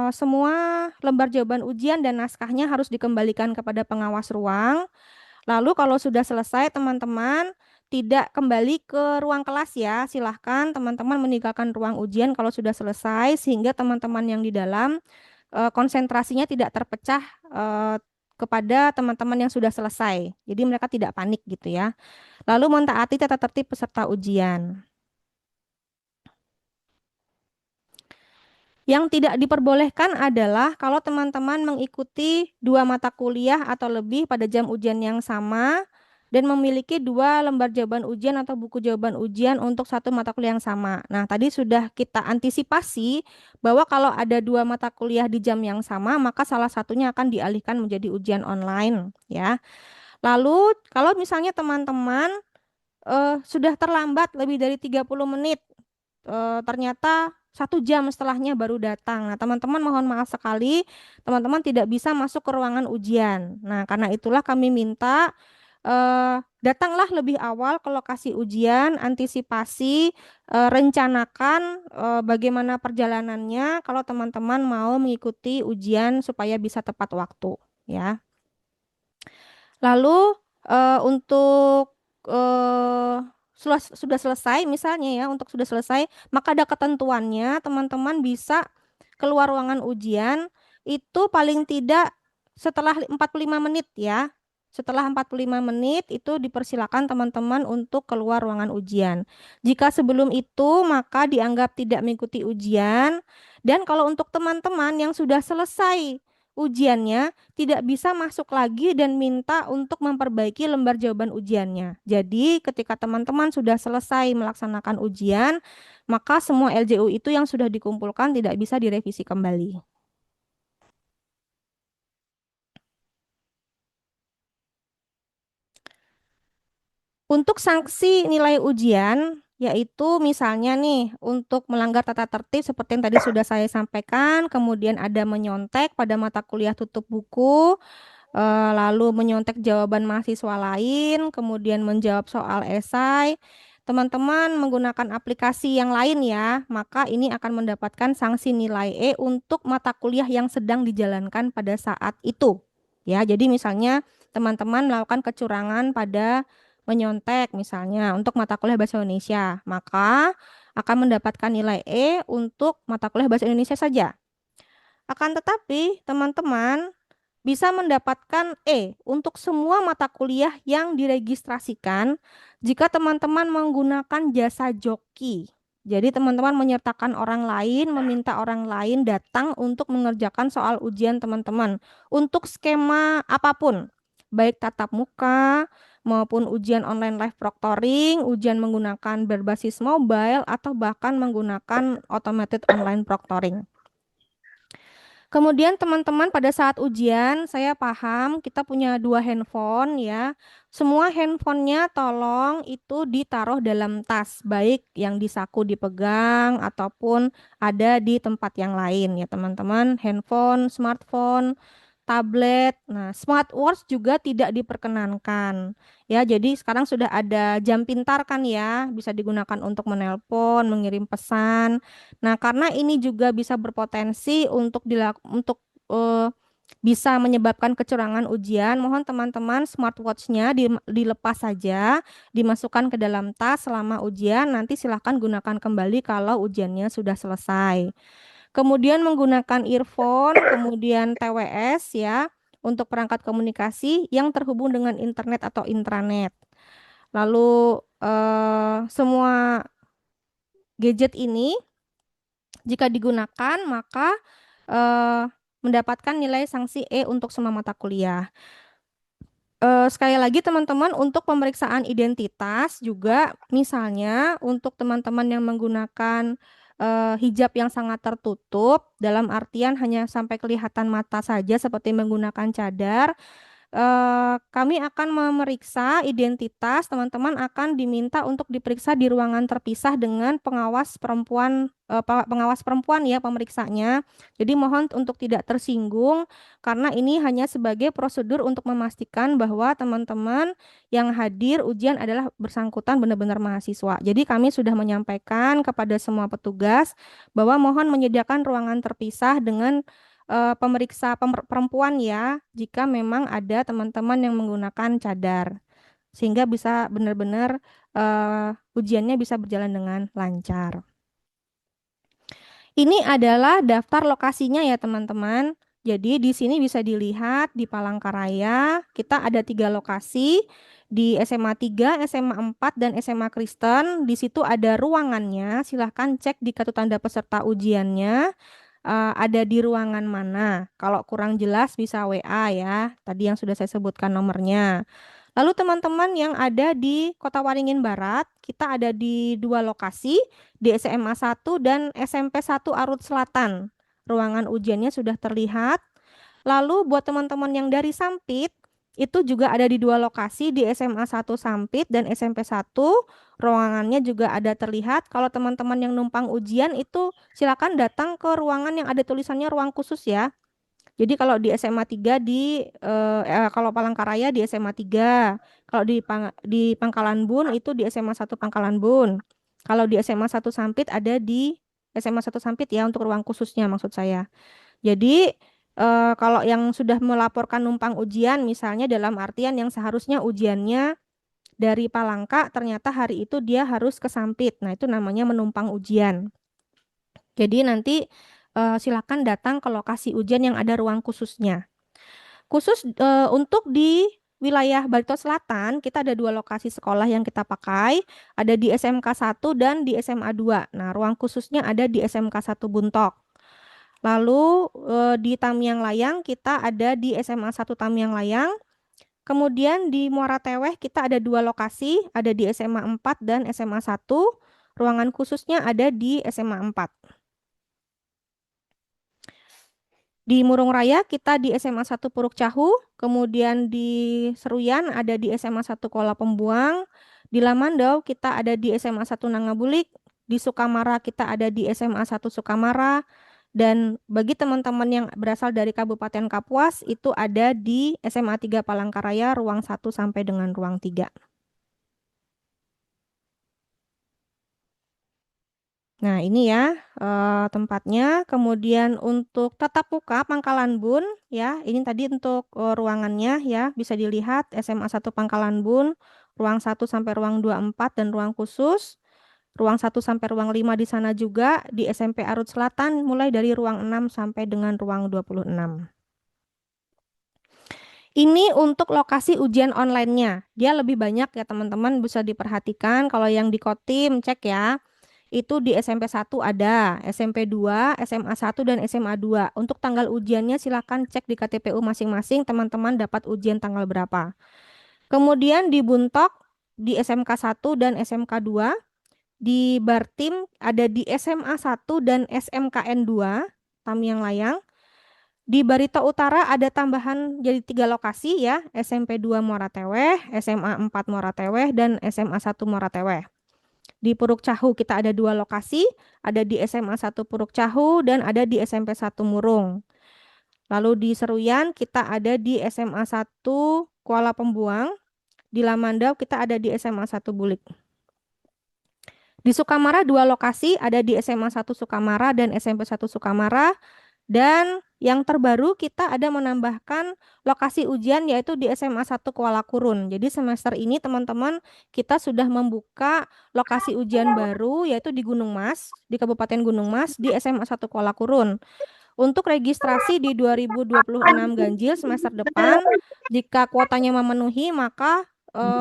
semua lembar jawaban ujian dan naskahnya harus dikembalikan kepada pengawas ruang. Lalu kalau sudah selesai teman-teman tidak kembali ke ruang kelas ya, silahkan teman-teman meninggalkan ruang ujian kalau sudah selesai sehingga teman-teman yang di dalam konsentrasinya tidak terpecah kepada teman-teman yang sudah selesai. Jadi mereka tidak panik gitu ya. Lalu mentaati tata tertib peserta ujian. Yang tidak diperbolehkan adalah kalau teman-teman mengikuti 2 mata kuliah atau lebih pada jam ujian yang sama dan memiliki 2 lembar jawaban ujian atau buku jawaban ujian untuk 1 mata kuliah yang sama. Nah, tadi sudah kita antisipasi bahwa kalau ada 2 mata kuliah di jam yang sama, maka salah satunya akan dialihkan menjadi ujian online, ya. Lalu, kalau misalnya teman-teman sudah terlambat lebih dari 30 menit, ternyata 1 jam setelahnya baru datang. Nah, teman-teman mohon maaf sekali, teman-teman tidak bisa masuk ke ruangan ujian. Nah, karena itulah kami minta datanglah lebih awal ke lokasi ujian, antisipasi, rencanakan bagaimana perjalanannya kalau teman-teman mau mengikuti ujian supaya bisa tepat waktu, ya. Lalu untuk sudah selesai misalnya ya, untuk sudah selesai, maka ada ketentuannya teman-teman bisa keluar ruangan ujian itu paling tidak setelah 45 menit ya. Setelah 45 menit itu dipersilakan teman-teman untuk keluar ruangan ujian. Jika sebelum itu maka dianggap tidak mengikuti ujian. Dan kalau untuk teman-teman yang sudah selesai ujiannya tidak bisa masuk lagi dan minta untuk memperbaiki lembar jawaban ujiannya. Jadi ketika teman-teman sudah selesai melaksanakan ujian, maka semua LJU itu yang sudah dikumpulkan tidak bisa direvisi kembali. Untuk sanksi nilai ujian, yaitu misalnya nih untuk melanggar tata tertib seperti yang tadi sudah saya sampaikan, kemudian ada menyontek pada mata kuliah tutup buku, lalu menyontek jawaban mahasiswa lain, kemudian menjawab soal esai. Teman-teman menggunakan aplikasi yang lain ya, maka ini akan mendapatkan sanksi nilai E untuk mata kuliah yang sedang dijalankan pada saat itu. Ya, jadi misalnya teman-teman melakukan kecurangan pada menyontek misalnya untuk mata kuliah bahasa Indonesia, maka akan mendapatkan nilai E untuk mata kuliah bahasa Indonesia saja. Akan tetapi, teman-teman bisa mendapatkan E untuk semua mata kuliah yang diregistrasikan jika teman-teman menggunakan jasa joki. Jadi teman-teman menyertakan orang lain, meminta orang lain datang untuk mengerjakan soal ujian teman-teman untuk skema apapun, baik tatap muka maupun ujian online live proctoring, ujian menggunakan berbasis mobile atau bahkan menggunakan automated online proctoring. Kemudian teman-teman pada saat ujian, saya paham kita punya 2 handphone ya. Semua handphonenya tolong itu ditaruh dalam tas, baik yang di saku dipegang ataupun ada di tempat yang lain ya teman-teman. Handphone, smartphone, tablet. Nah, smartwatch juga tidak diperkenankan. Ya, jadi sekarang sudah ada jam pintar kan ya, bisa digunakan untuk menelpon, mengirim pesan. Nah, karena ini juga bisa berpotensi untuk bisa menyebabkan kecurangan ujian, mohon teman-teman smartwatch-nya dilepas saja, dimasukkan ke dalam tas selama ujian, nanti silahkan gunakan kembali kalau ujiannya sudah selesai. Kemudian menggunakan earphone, kemudian TWS ya, untuk perangkat komunikasi yang terhubung dengan internet atau intranet. Lalu semua gadget ini jika digunakan maka mendapatkan nilai sanksi E untuk semua mata kuliah. Sekali lagi teman-teman untuk pemeriksaan identitas juga misalnya untuk teman-teman yang menggunakan hijab yang sangat tertutup dalam artian hanya sampai kelihatan mata saja seperti menggunakan cadar. Kami akan memeriksa identitas, teman-teman akan diminta untuk diperiksa di ruangan terpisah dengan pengawas perempuan ya pemeriksanya. Jadi mohon untuk tidak tersinggung karena ini hanya sebagai prosedur untuk memastikan bahwa teman-teman yang hadir ujian adalah bersangkutan benar-benar mahasiswa. Jadi kami sudah menyampaikan kepada semua petugas bahwa mohon menyediakan ruangan terpisah dengan pemeriksa perempuan ya, jika memang ada teman-teman yang menggunakan cadar, sehingga bisa benar-benar ujiannya bisa berjalan dengan lancar. Ini adalah daftar lokasinya ya teman-teman. Jadi di sini bisa dilihat di Palangkaraya, kita ada 3 lokasi, di SMA 3, SMA 4, dan SMA Kristen. Di situ ada ruangannya, silahkan cek di kartu tanda peserta ujiannya. Ada di ruangan mana. Kalau kurang jelas bisa WA ya. Tadi yang sudah saya sebutkan nomornya. Lalu teman-teman yang ada di Kota Waringin Barat, kita ada di 2 lokasi, di SMA 1 dan SMP 1 Arut Selatan. Ruangan ujiannya sudah terlihat. Lalu buat teman-teman yang dari Sampit, itu juga ada di 2 lokasi, di SMA 1 Sampit dan SMP 1. Ruangannya juga ada terlihat. Kalau teman-teman yang numpang ujian itu silakan datang ke ruangan yang ada tulisannya ruang khusus ya. Jadi kalau di SMA 3 kalau Palangkaraya di SMA 3, kalau di Pangkalan Bun itu di SMA 1 Pangkalan Bun. Kalau di SMA 1 Sampit ada di SMA 1 Sampit ya untuk ruang khususnya maksud saya. Jadi kalau yang sudah melaporkan numpang ujian misalnya dalam artian yang seharusnya ujiannya dari Palangka ternyata hari itu dia harus ke Sampit. Nah, itu namanya menumpang ujian. Jadi nanti silakan datang ke lokasi ujian yang ada ruang khususnya. Khusus untuk di wilayah Barito Selatan, kita ada 2 lokasi sekolah yang kita pakai, ada di SMK 1 dan di SMA 2. Nah, ruang khususnya ada di SMK 1 Buntok. Lalu di Tamiang Layang kita ada di SMA 1 Tamiang Layang. Kemudian di Muara Teweh kita ada 2 lokasi, ada di SMA 4 dan SMA 1. Ruangan khususnya ada di SMA 4. Di Murung Raya kita di SMA 1 Puruk Cahu, kemudian di Seruyan ada di SMA 1 Kuala Pembuang, di Lamandau kita ada di SMA 1 Nangabulik, di Sukamara kita ada di SMA 1 Sukamara, Dan bagi teman-teman yang berasal dari Kabupaten Kapuas itu ada di SMA 3 Palangkaraya ruang 1 sampai dengan ruang 3. Nah, ini ya tempatnya. Kemudian untuk tatap muka Pangkalan Bun ya, ini tadi untuk ruangannya ya, bisa dilihat SMA 1 Pangkalan Bun, ruang 1 sampai ruang 24 dan ruang khusus. Ruang 1 sampai ruang 5 di sana juga, di SMP Arut Selatan mulai dari ruang 6 sampai dengan ruang 26. Ini untuk lokasi ujian online-nya. Dia lebih banyak ya teman-teman, bisa diperhatikan kalau yang di Kotim cek ya. Itu di SMP 1 ada, SMP 2, SMA 1 dan SMA 2. Untuk tanggal ujiannya silakan cek di KTPU masing-masing, teman-teman dapat ujian tanggal berapa. Kemudian di Buntok di SMK 1 dan SMK 2, di Bartim ada di SMA 1 dan SMKN 2, Tamiang Layang. Di Barito Utara ada tambahan jadi 3 lokasi ya, SMP 2 Muara Teweh, SMA 4 Muara Teweh, dan SMA 1 Muara Teweh. Di Puruk Cahu kita ada 2 lokasi, ada di SMA 1 Puruk Cahu dan ada di SMP 1 Murung. Lalu di Seruyan kita ada di SMA 1 Kuala Pembuang, di Lamandau kita ada di SMA 1 Bulik. Di Sukamara 2 lokasi, ada di SMA 1 Sukamara dan SMP 1 Sukamara. Dan yang terbaru kita ada menambahkan lokasi ujian yaitu di SMA 1 Kuala Kurun. Jadi semester ini teman-teman kita sudah membuka lokasi ujian baru yaitu di Gunung Mas, di Kabupaten Gunung Mas di SMA 1 Kuala Kurun. Untuk registrasi di 2026 ganjil semester depan, jika kuotanya memenuhi maka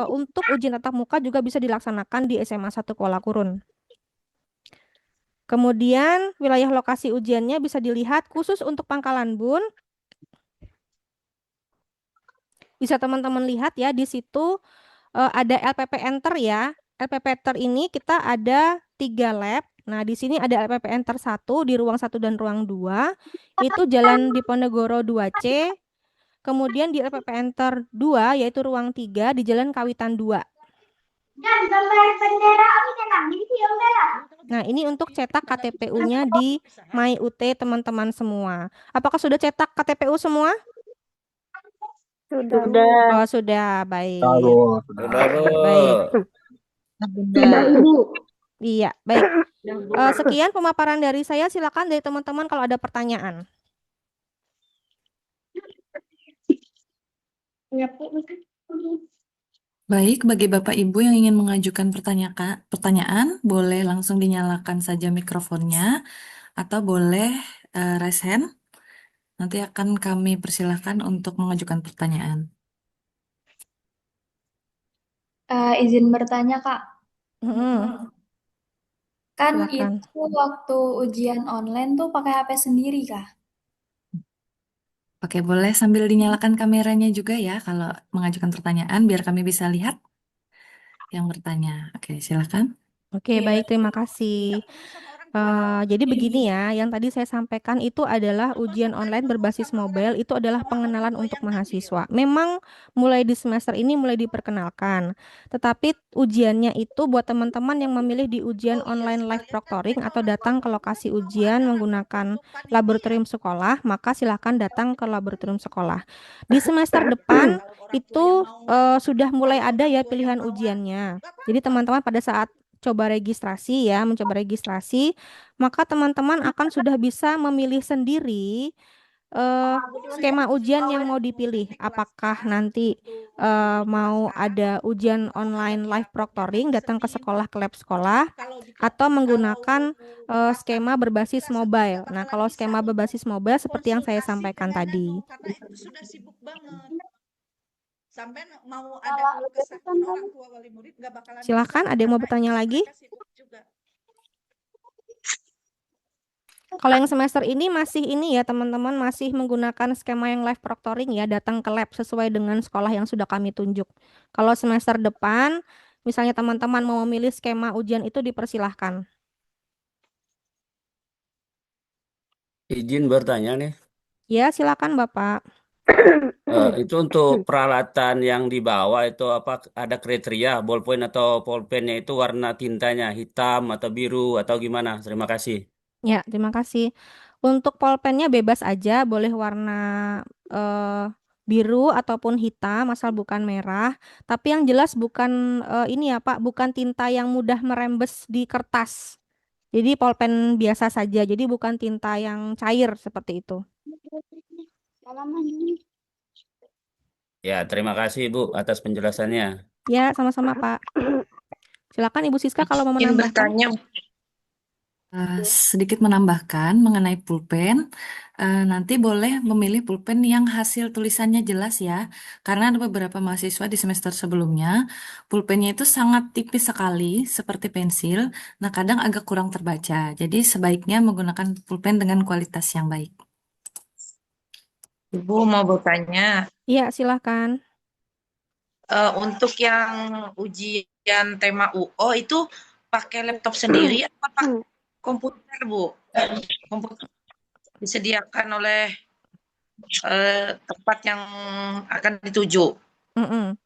untuk ujian tatap muka juga bisa dilaksanakan di SMA 1 Kuala Kurun. Kemudian wilayah lokasi ujiannya bisa dilihat khusus untuk Pangkalan Bun. Bisa teman-teman lihat ya di situ ada LPP Enter ya. LPP Enter ini kita ada 3 lab. Nah, di sini ada LPP Enter 1 di ruang 1 dan ruang 2. Itu Jalan Diponegoro 2C. Kemudian di LPP Enter 2 yaitu ruang 3 di Jalan Kawitan 2. Nah, ini untuk cetak KTPU-nya di MyUT teman-teman semua. Apakah sudah cetak KTPU semua? Sudah, Bu. Sudah. Oh, sudah. Baik. Udah, Bu. Baik. Sudah, Ibu. Iya, baik. Sekian pemaparan dari saya. Silakan dari teman-teman kalau ada pertanyaan. Baik, bagi Bapak Ibu yang ingin mengajukan pertanyaan, boleh langsung dinyalakan saja mikrofonnya atau boleh raise hand. Nanti akan kami persilahkan untuk mengajukan pertanyaan. Izin bertanya, Kak. Mm-mm. Kan Silakan. itu waktu ujian online tuh pakai HP sendiri, Kak? Oke, boleh sambil dinyalakan kameranya juga ya kalau mengajukan pertanyaan biar kami bisa lihat yang bertanya. Oke, silakan. Oke, baik. Terima kasih. Jadi begini ya, yang tadi saya sampaikan itu adalah ujian online berbasis mobile, itu adalah pengenalan untuk mahasiswa. Memang mulai di semester ini mulai diperkenalkan, tetapi ujiannya itu buat teman-teman yang memilih di ujian online live proctoring atau datang ke lokasi ujian menggunakan laboratorium sekolah, maka silakan datang ke laboratorium sekolah. Di semester depan itu sudah mulai ada ya pilihan ujiannya. Jadi teman-teman pada saat mencoba registrasi, maka teman-teman akan sudah bisa memilih sendiri skema ujian yang mau dipilih. Apakah nanti mau ada ujian online live proctoring, datang ke sekolah, ke lab sekolah, atau menggunakan skema berbasis mobile. Nah, kalau skema berbasis mobile seperti yang saya sampaikan tadi. Sudah sibuk banget. Sampai mau ada keluh kesah orang tua wali murid nggak bakalan Silakan, bisa, ada yang mau karena bertanya lagi? mereka sibuk juga. Kalau yang semester ini masih ini ya teman-teman, masih menggunakan skema yang live proctoring ya, datang ke lab sesuai dengan sekolah yang sudah kami tunjuk. Kalau semester depan, misalnya teman-teman mau memilih skema ujian itu dipersilahkan. Izin bertanya nih. Ya, silakan Bapak. Itu untuk peralatan yang dibawa itu apa ada kriteria ballpoint atau pulpennya itu warna tintanya hitam atau biru atau gimana? Terima kasih. Ya, terima kasih. Untuk pulpennya bebas aja, boleh warna biru ataupun hitam, asal bukan merah. Tapi yang jelas bukan ini ya Pak, bukan tinta yang mudah merembes di kertas. Jadi pulpen biasa saja, jadi bukan tinta yang cair seperti itu. Ya, terima kasih Ibu atas penjelasannya. Ya, sama-sama Pak. Silakan Ibu Siska kalau mau Ingin menambahkan. bertanya, Sedikit menambahkan mengenai pulpen, nanti boleh memilih pulpen yang hasil tulisannya jelas ya, karena ada beberapa mahasiswa di semester sebelumnya, pulpennya itu sangat tipis sekali, seperti pensil, nah kadang agak kurang terbaca, jadi sebaiknya menggunakan pulpen dengan kualitas yang baik. Ibu mau bertanya, Iya, silakan. untuk yang ujian tema UO itu pakai laptop sendiri apa pakai komputer, Bu? Komputer disediakan oleh tempat yang akan dituju. Mm-mm.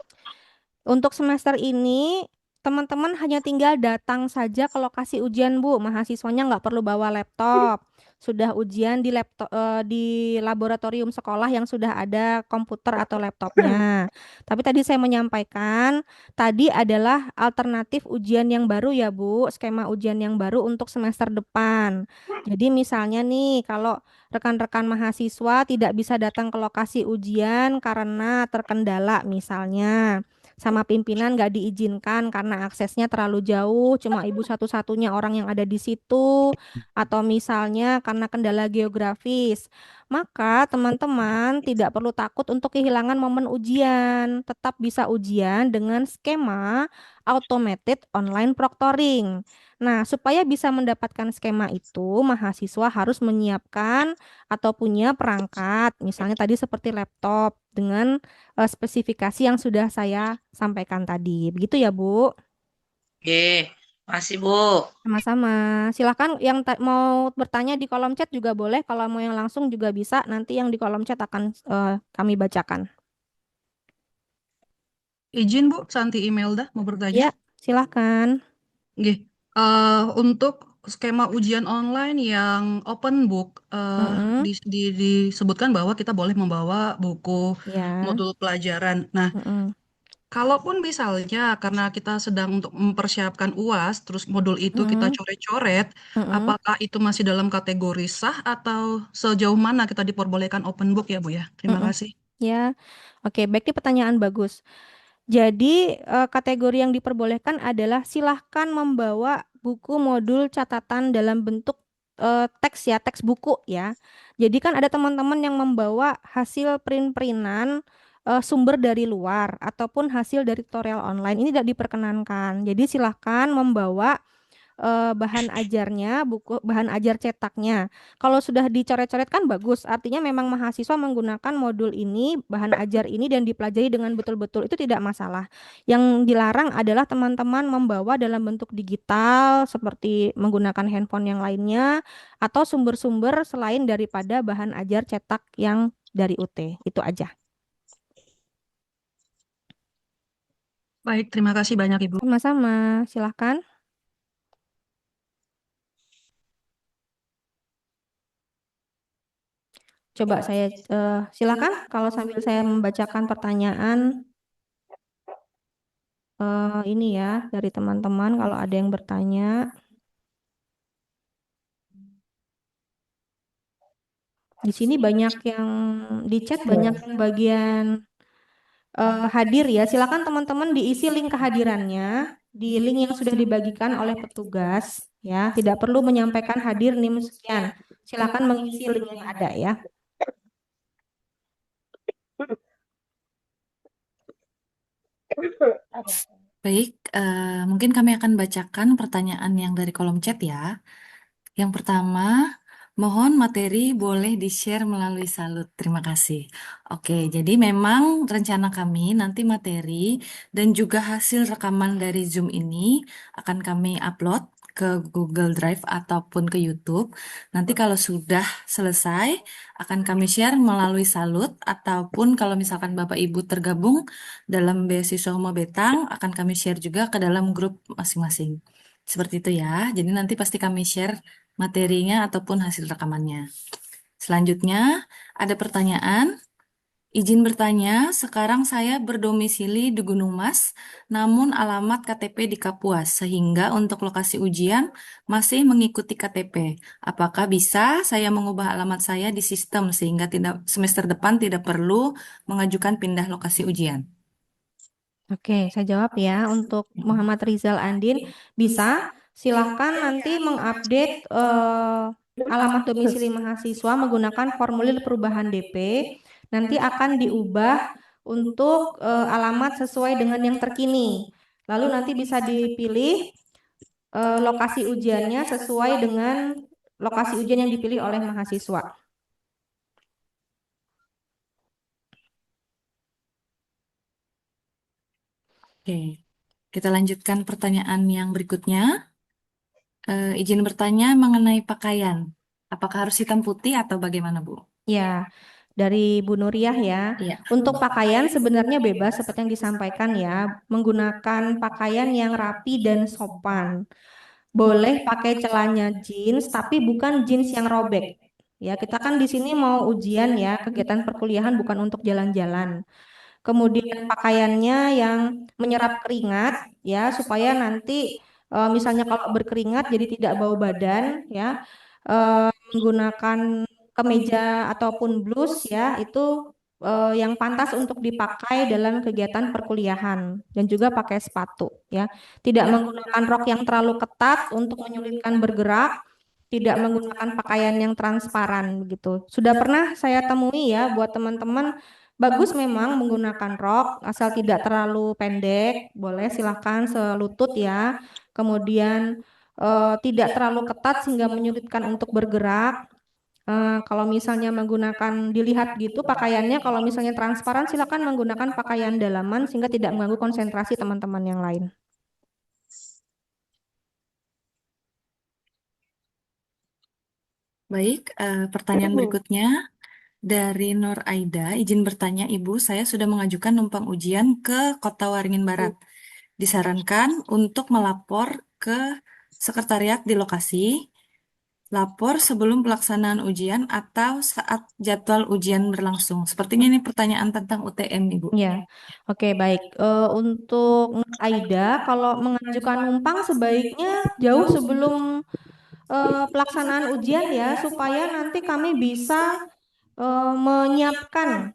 Untuk semester ini, teman-teman hanya tinggal datang saja ke lokasi ujian, Bu. Mahasiswanya nggak perlu bawa laptop. Sudah ujian di laptop, di laboratorium sekolah yang sudah ada komputer atau laptopnya. Tapi tadi saya menyampaikan, tadi adalah alternatif ujian yang baru ya, Bu. Skema ujian yang baru untuk semester depan. Jadi misalnya nih, kalau rekan-rekan mahasiswa tidak bisa datang ke lokasi ujian karena terkendala misalnya sama pimpinan nggak diizinkan karena aksesnya terlalu jauh, cuma ibu satu-satunya orang yang ada di situ, atau misalnya karena kendala geografis. Maka teman-teman tidak perlu takut untuk kehilangan momen ujian, tetap bisa ujian dengan skema automated online proctoring. Nah, supaya bisa mendapatkan skema itu, mahasiswa harus menyiapkan atau punya perangkat, misalnya tadi seperti laptop dengan spesifikasi yang sudah saya sampaikan tadi. Begitu ya, Bu? Oke, masih Bu. Sama-sama. Silakan yang mau bertanya di kolom chat juga boleh. Kalau mau yang langsung juga bisa. Nanti yang di kolom chat akan kami bacakan. Izin Bu, Santi Imelda mau bertanya. Ya, silakan. Nggih. Untuk skema ujian online yang open book, Mm-mm. disebutkan bahwa kita boleh membawa buku Ya. modul pelajaran. Nah, Mm-mm. kalaupun misalnya karena kita sedang untuk mempersiapkan UAS, terus modul itu kita Mm-mm. coret-coret, Mm-mm. apakah itu masih dalam kategori sah atau sejauh mana kita diperbolehkan open book ya Bu ya? Terima Mm-mm. kasih. Ya, oke, baik, ini pertanyaan bagus. Jadi, kategori yang diperbolehkan adalah silahkan membawa buku modul catatan dalam bentuk teks ya, teks buku ya. Jadi kan ada teman-teman yang membawa hasil print-printan sumber dari luar ataupun hasil dari tutorial online. Ini tidak diperkenankan. Jadi silahkan membawa bahan ajarnya, buku bahan ajar cetaknya. Kalau sudah dicoret-coret kan bagus, artinya memang mahasiswa menggunakan modul ini, bahan ajar ini dan dipelajari dengan betul-betul, itu tidak masalah. Yang dilarang adalah teman-teman membawa dalam bentuk digital seperti menggunakan handphone yang lainnya atau sumber-sumber selain daripada bahan ajar cetak yang dari UT. Itu aja. Baik, terima kasih banyak Ibu. Sama-sama, silahkan. Coba saya silakan kalau sambil saya membacakan pertanyaan ini ya dari teman-teman kalau ada yang bertanya. Di sini banyak yang di chat, banyak yang bagian hadir ya. Silakan teman-teman diisi link kehadirannya di link yang sudah dibagikan oleh petugas ya. Tidak perlu menyampaikan hadir NIM sekian. Silakan mengisi link yang ada ya. Baik, mungkin kami akan bacakan pertanyaan yang dari kolom chat ya. Yang pertama, mohon materi boleh di-share melalui Salut. Terima kasih. Oke, jadi memang rencana kami nanti materi dan juga hasil rekaman dari Zoom ini akan kami upload ke Google Drive ataupun ke YouTube. Nanti kalau sudah selesai, akan kami share melalui Salut ataupun kalau misalkan Bapak Ibu tergabung dalam beasiswa Huma Betang, akan kami share juga ke dalam grup masing-masing. Seperti itu ya. Jadi nanti pasti kami share materinya ataupun hasil rekamannya. Selanjutnya, ada pertanyaan. Izin bertanya, sekarang saya berdomisili di Gunung Mas, namun alamat KTP di Kapuas, sehingga untuk lokasi ujian masih mengikuti KTP. Apakah bisa saya mengubah alamat saya di sistem sehingga tidak semester depan tidak perlu mengajukan pindah lokasi ujian? Oke, saya jawab ya. Untuk Muhammad Rizal Andin, bisa silahkan nanti mengupdate alamat domisili mahasiswa menggunakan formulir perubahan DP. Nanti akan diubah untuk alamat sesuai dengan yang terkini. Lalu nanti bisa dipilih lokasi ujiannya sesuai dengan lokasi ujian yang dipilih oleh mahasiswa. Oke, kita lanjutkan pertanyaan yang berikutnya. Izin bertanya mengenai pakaian. Apakah harus hitam putih atau bagaimana, Bu? Ya, dari Bu Nuriyah ya. Iya. Untuk pakaian sebenarnya bebas seperti yang disampaikan ya, menggunakan pakaian yang rapi dan sopan. Boleh pakai celana jeans tapi bukan jeans yang robek. Ya, kita kan di sini mau ujian ya, kegiatan perkuliahan bukan untuk jalan-jalan. Kemudian pakaiannya yang menyerap keringat ya supaya nanti misalnya kalau berkeringat jadi tidak bau badan ya. Menggunakan kemeja ataupun blus ya itu yang pantas untuk dipakai dalam kegiatan perkuliahan dan juga pakai sepatu ya. Tidak menggunakan rok yang terlalu ketat untuk menyulitkan bergerak, tidak menggunakan pakaian yang transparan begitu. Sudah pernah saya temui ya buat teman-teman. Bagus memang menggunakan rok, asal tidak terlalu pendek, boleh silahkan selutut ya. Kemudian tidak terlalu ketat sehingga menyulitkan untuk bergerak. Kalau misalnya menggunakan dilihat gitu pakaiannya, kalau misalnya transparan silakan menggunakan pakaian dalaman sehingga tidak mengganggu konsentrasi teman-teman yang lain. Baik, pertanyaan berikutnya dari Nur Aida. Izin bertanya, Ibu, saya sudah mengajukan numpang ujian ke Kota Waringin Barat. Disarankan untuk melapor ke sekretariat di lokasi, lapor sebelum pelaksanaan ujian atau saat jadwal ujian berlangsung. Sepertinya ini pertanyaan tentang UTM, Ibu. Ya, oke baik. Untuk Nur Aida, kalau mengajukan numpang sebaiknya jauh sebelum pelaksanaan ujian ya, supaya nanti kami bisa menyiapkan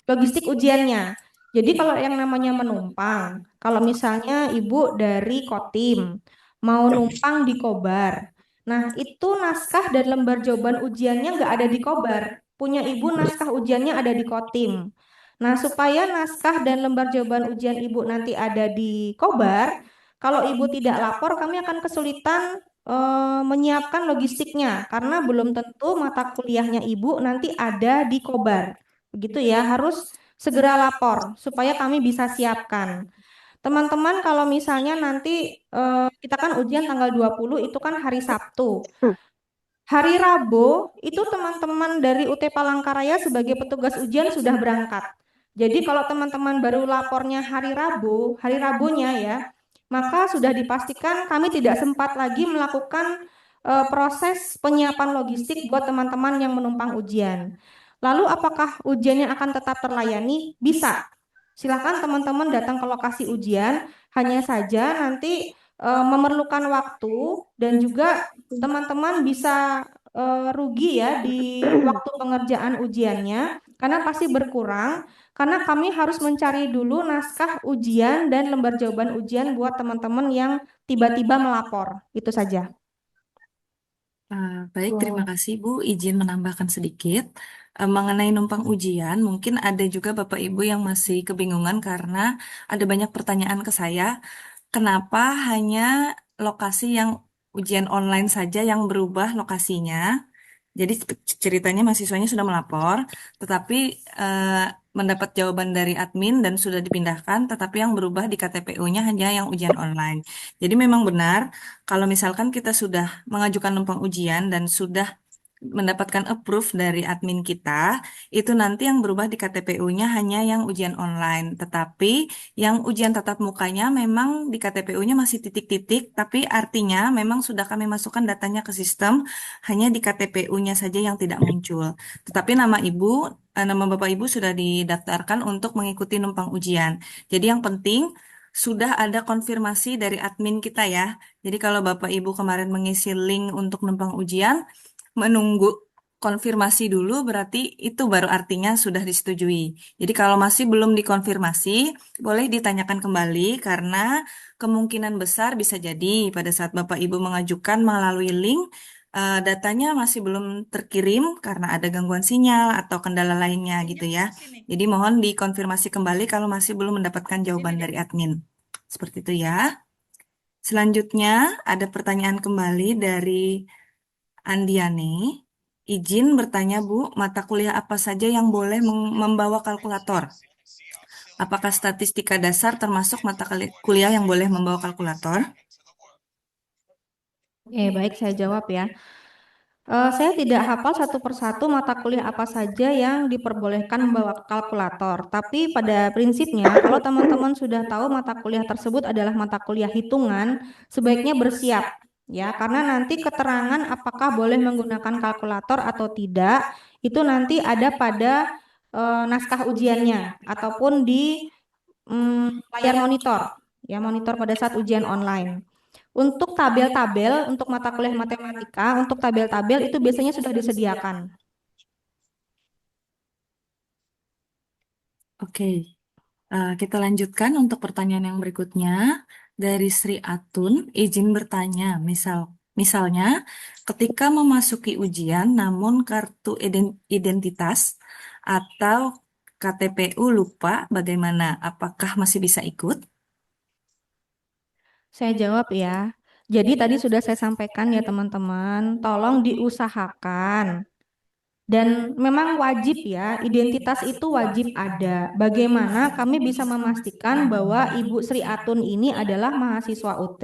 logistik ujiannya. Jadi kalau yang namanya menumpang, kalau misalnya ibu dari Kotim mau numpang di Kobar, nah itu naskah dan lembar jawaban ujiannya nggak ada di Kobar. Punya ibu naskah ujiannya ada di Kotim. Nah supaya naskah dan lembar jawaban ujian ibu nanti ada di Kobar, kalau ibu tidak lapor kami akan kesulitan menyiapkan logistiknya karena belum tentu mata kuliahnya ibu nanti ada di Kobar. Begitu ya, harus segera lapor supaya kami bisa siapkan. Teman-teman kalau misalnya nanti kita kan ujian tanggal 20 itu kan hari Sabtu. Hari Rabu itu teman-teman dari UT Palangkaraya sebagai petugas ujian sudah berangkat. Jadi kalau teman-teman baru lapornya hari Rabunya ya, maka sudah dipastikan kami tidak sempat lagi melakukan proses penyiapan logistik buat teman-teman yang menumpang ujian. Lalu apakah ujiannya akan tetap terlayani? Bisa. Silakan teman-teman datang ke lokasi ujian, hanya saja nanti memerlukan waktu dan juga teman-teman bisa rugi ya di waktu pengerjaan ujiannya karena pasti berkurang karena kami harus mencari dulu naskah ujian dan lembar jawaban ujian buat teman-teman yang tiba-tiba melapor. Itu saja. Baik, terima kasih Bu. Izin menambahkan sedikit mengenai numpang ujian. Mungkin ada juga Bapak Ibu yang masih kebingungan karena ada banyak pertanyaan ke saya. Kenapa hanya lokasi yang ujian online saja yang berubah lokasinya? Jadi ceritanya mahasiswanya sudah melapor, tetapi mendapat jawaban dari admin dan sudah dipindahkan, tetapi yang berubah di KTPU-nya hanya yang ujian online. Jadi memang benar kalau misalkan kita sudah mengajukan numpang ujian dan sudah mendapatkan approve dari admin kita, itu nanti yang berubah di KTPU-nya hanya yang ujian online. Tetapi yang ujian tatap mukanya memang di KTPU-nya masih titik-titik, tapi artinya memang sudah kami masukkan datanya ke sistem, hanya di KTPU-nya saja yang tidak muncul. Tetapi nama Bapak Ibu sudah didaftarkan untuk mengikuti numpang ujian. Jadi yang penting sudah ada konfirmasi dari admin kita ya. Jadi kalau Bapak Ibu kemarin mengisi link untuk numpang ujian, menunggu konfirmasi dulu berarti itu baru artinya sudah disetujui. Jadi kalau masih belum dikonfirmasi, boleh ditanyakan kembali karena kemungkinan besar bisa jadi pada saat Bapak Ibu mengajukan melalui link, datanya masih belum terkirim karena ada gangguan sinyal atau kendala lainnya gitu ya. Sini, Jadi mohon dikonfirmasi kembali kalau masih belum mendapatkan jawaban sini dari deh. admin. Seperti itu ya. Selanjutnya ada pertanyaan kembali dari Andiani. Izin bertanya, Bu, mata kuliah apa saja yang boleh membawa kalkulator? Apakah statistika dasar termasuk mata kuliah yang boleh membawa kalkulator? Baik, saya jawab ya. Saya tidak hafal satu persatu mata kuliah apa saja yang diperbolehkan membawa kalkulator. Tapi pada prinsipnya, kalau teman-teman sudah tahu mata kuliah tersebut adalah mata kuliah hitungan, sebaiknya bersiap ya, karena nanti keterangan apakah boleh menggunakan kalkulator atau tidak itu nanti ada pada naskah ujiannya ataupun di layar monitor, ya monitor pada saat ujian online. Untuk tabel-tabel, untuk mata kuliah matematika, untuk tabel-tabel itu biasanya sudah disediakan. Oke, kita lanjutkan untuk pertanyaan yang berikutnya. Dari Sri Atun, izin bertanya, misalnya ketika memasuki ujian namun kartu identitas atau KTPU lupa, bagaimana? Apakah masih bisa ikut? Saya jawab ya. Jadi tadi sudah saya sampaikan ya teman-teman, tolong diusahakan. Dan memang wajib ya, identitas itu wajib ada. Bagaimana kami bisa memastikan bahwa Ibu Sri Atun ini adalah mahasiswa UT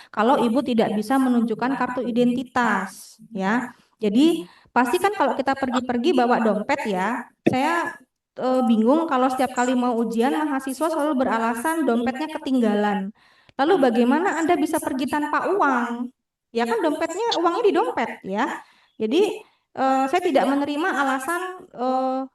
kalau Ibu tidak bisa menunjukkan kartu identitas ya. Jadi pasti kan kalau kita pergi-pergi bawa dompet ya, saya bingung kalau setiap kali mau ujian mahasiswa selalu beralasan dompetnya ketinggalan. Lalu bagaimana Anda bisa pergi tanpa uang? Ya kan dompetnya, uangnya di dompet ya. Jadi saya tidak menerima alasan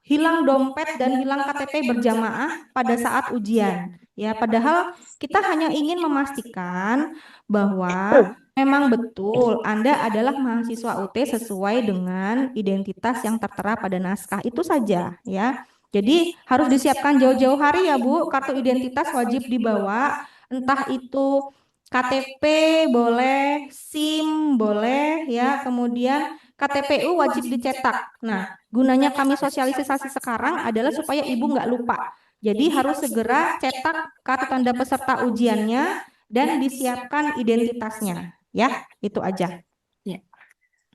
hilang dompet dan hilang KTP berjamaah pada saat ujian. Ya, padahal kita hanya ingin memastikan bahwa memang betul Anda adalah mahasiswa UT sesuai dengan identitas yang tertera pada naskah itu saja, ya. Jadi harus disiapkan jauh-jauh hari ya Bu, kartu identitas wajib dibawa, entah itu KTP boleh, SIM boleh, ya, kemudian KTPU wajib dicetak. Nah, gunanya kami sosialisasi sekarang adalah supaya ibu nggak lupa. Jadi harus segera cetak kartu tanda peserta ujiannya dan disiapkan identitasnya. Ya, itu aja. Ya.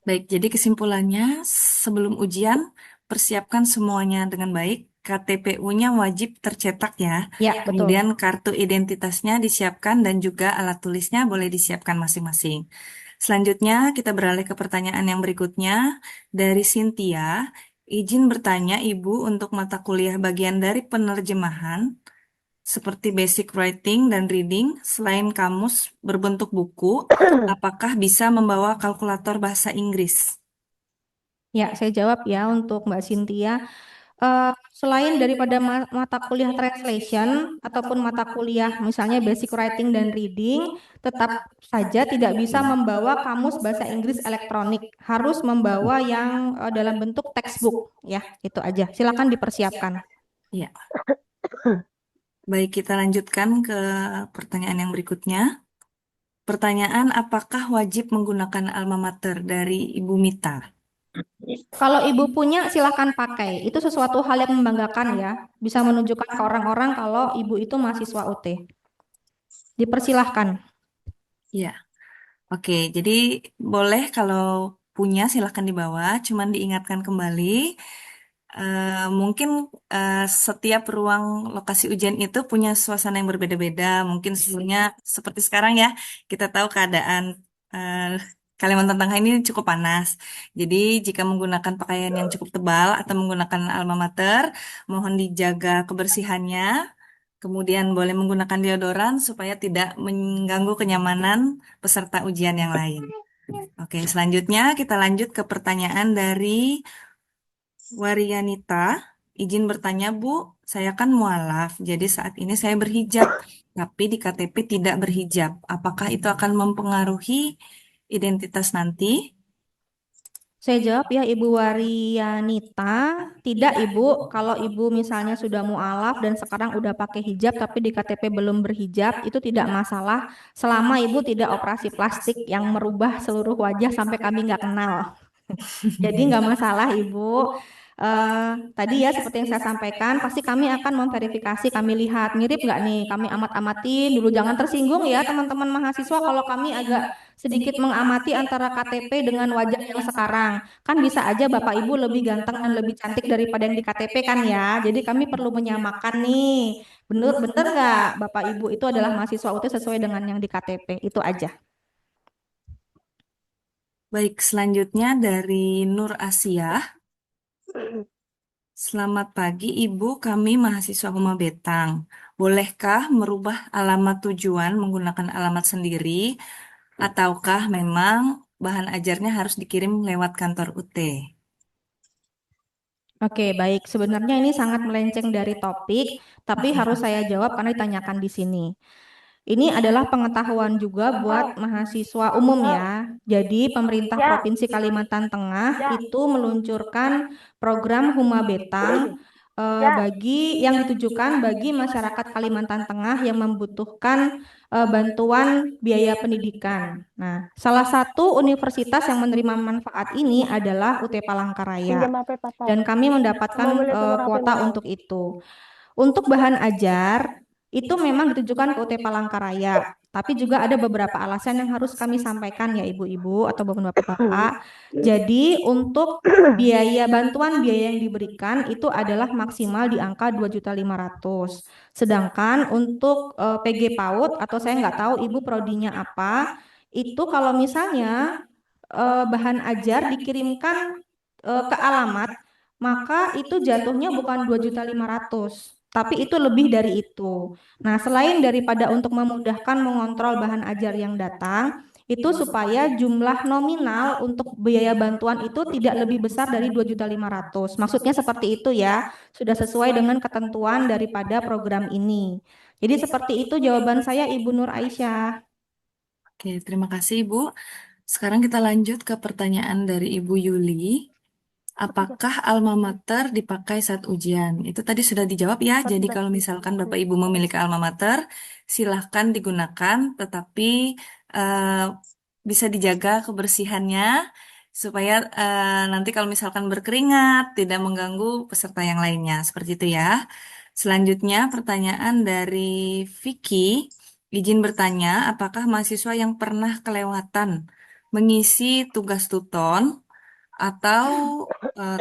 Baik, jadi kesimpulannya sebelum ujian persiapkan semuanya dengan baik. KTPU-nya wajib tercetak ya. Ya, betul. Kemudian kartu identitasnya disiapkan dan juga alat tulisnya boleh disiapkan masing-masing. Selanjutnya kita beralih ke pertanyaan yang berikutnya dari Cynthia. Izin bertanya Ibu untuk mata kuliah bagian dari penerjemahan seperti basic writing dan reading, selain kamus berbentuk buku, apakah bisa membawa kalkulator bahasa Inggris? Ya, saya jawab ya untuk Mbak Cynthia. Selain daripada mata kuliah translation ataupun mata kuliah misalnya basic writing dan reading, tetap saja tidak bisa membawa kamus bahasa Inggris elektronik. Harus membawa yang dalam bentuk textbook ya, itu aja. Silakan dipersiapkan. Ya. Baik, kita lanjutkan ke pertanyaan yang berikutnya. Pertanyaan, apakah wajib menggunakan alma mater dari Ibu Mita? Kalau ibu punya silakan pakai. Itu sesuatu hal yang membanggakan ya. Bisa menunjukkan ke orang-orang kalau ibu itu mahasiswa UT. Dipersilahkan. Ya, oke. Jadi boleh kalau punya silahkan dibawa. Cuman diingatkan kembali, mungkin setiap ruang lokasi ujian itu punya suasana yang berbeda-beda. Mungkin suhunya seperti sekarang ya. Kita tahu keadaan Kalimantan Tengah ini cukup panas. Jadi jika menggunakan pakaian yang cukup tebal atau menggunakan alma mater, mohon dijaga kebersihannya. Kemudian boleh menggunakan deodoran supaya tidak mengganggu kenyamanan peserta ujian yang lain. Oke, selanjutnya kita lanjut ke pertanyaan dari Warianita. Izin bertanya, Bu, saya kan mualaf, jadi saat ini saya berhijab, tapi di KTP tidak berhijab. Apakah itu akan mempengaruhi identitas nanti? Saya jawab ya Ibu Warianita, tidak Ibu. Kalau Ibu misalnya sudah mualaf dan sekarang udah pakai hijab tapi di KTP belum berhijab, itu tidak masalah selama Ibu tidak operasi plastik yang merubah seluruh wajah sampai kami nggak kenal. Jadi nggak masalah Ibu. Tadi ya seperti yang saya sampaikan, pasti kami akan memverifikasi, kami lihat mirip nggak nih, kami amat-amatin dulu. Jangan tersinggung ya teman-teman mahasiswa kalau kami agak sedikit mengamati antara KTP dengan wajah yang sekarang. Kan bisa aja Bapak Ibu lebih ganteng dan lebih cantik daripada yang di KTP kan ya. Jadi kami perlu menyamakan nih. Bener-bener nggak Bapak Ibu itu adalah mahasiswa UT sesuai dengan yang di KTP. Itu aja. Baik, selanjutnya dari Nur Asia. Selamat pagi, Ibu. Kami mahasiswa Huma Betang. Bolehkah merubah alamat tujuan menggunakan alamat sendiri, ataukah memang bahan ajarnya harus dikirim lewat kantor UT? Oke, baik. Sebenarnya ini sangat melenceng dari topik, tapi harus saya jawab karena ditanyakan di sini. Ini adalah pengetahuan juga buat mahasiswa umum ya. Jadi pemerintah Provinsi Kalimantan Tengah itu meluncurkan program Huma Betang yang ditujukan bagi masyarakat Kalimantan Tengah yang membutuhkan bantuan biaya pendidikan. Nah, salah satu universitas yang menerima manfaat ini adalah UT Palangkaraya. Dan kami mendapatkan kuota untuk itu. Untuk bahan ajar, itu memang ditujukan ke UT Palangkaraya. Tapi juga ada beberapa alasan yang harus kami sampaikan ya Ibu-Ibu atau Bapak-Bapak. Jadi untuk bantuan biaya yang diberikan itu adalah maksimal di angka 2.500.000. Sedangkan untuk PG PAUD atau saya nggak tahu Ibu prodinya apa, itu kalau misalnya bahan ajar dikirimkan ke alamat, maka itu jatuhnya bukan 2.500.000, tapi itu lebih dari itu. Nah, selain daripada untuk memudahkan mengontrol bahan ajar yang datang, itu supaya jumlah nominal untuk biaya bantuan itu tidak lebih besar dari 2.500.000. Maksudnya seperti itu ya, sudah sesuai dengan ketentuan daripada program ini. Jadi seperti itu jawaban saya Ibu Nur Aisyah. Oke, terima kasih, Ibu. Sekarang kita lanjut ke pertanyaan dari Ibu Yuli. Apakah alma mater dipakai saat ujian? Itu tadi sudah dijawab ya. Jadi kalau misalkan Bapak Ibu memiliki alma mater, silahkan digunakan, tetapi eh, bisa dijaga kebersihannya supaya nanti kalau misalkan berkeringat tidak mengganggu peserta yang lainnya. Seperti itu ya. Selanjutnya pertanyaan dari Vicky. Izin bertanya, apakah mahasiswa yang pernah kelewatan mengisi tugas tuton atau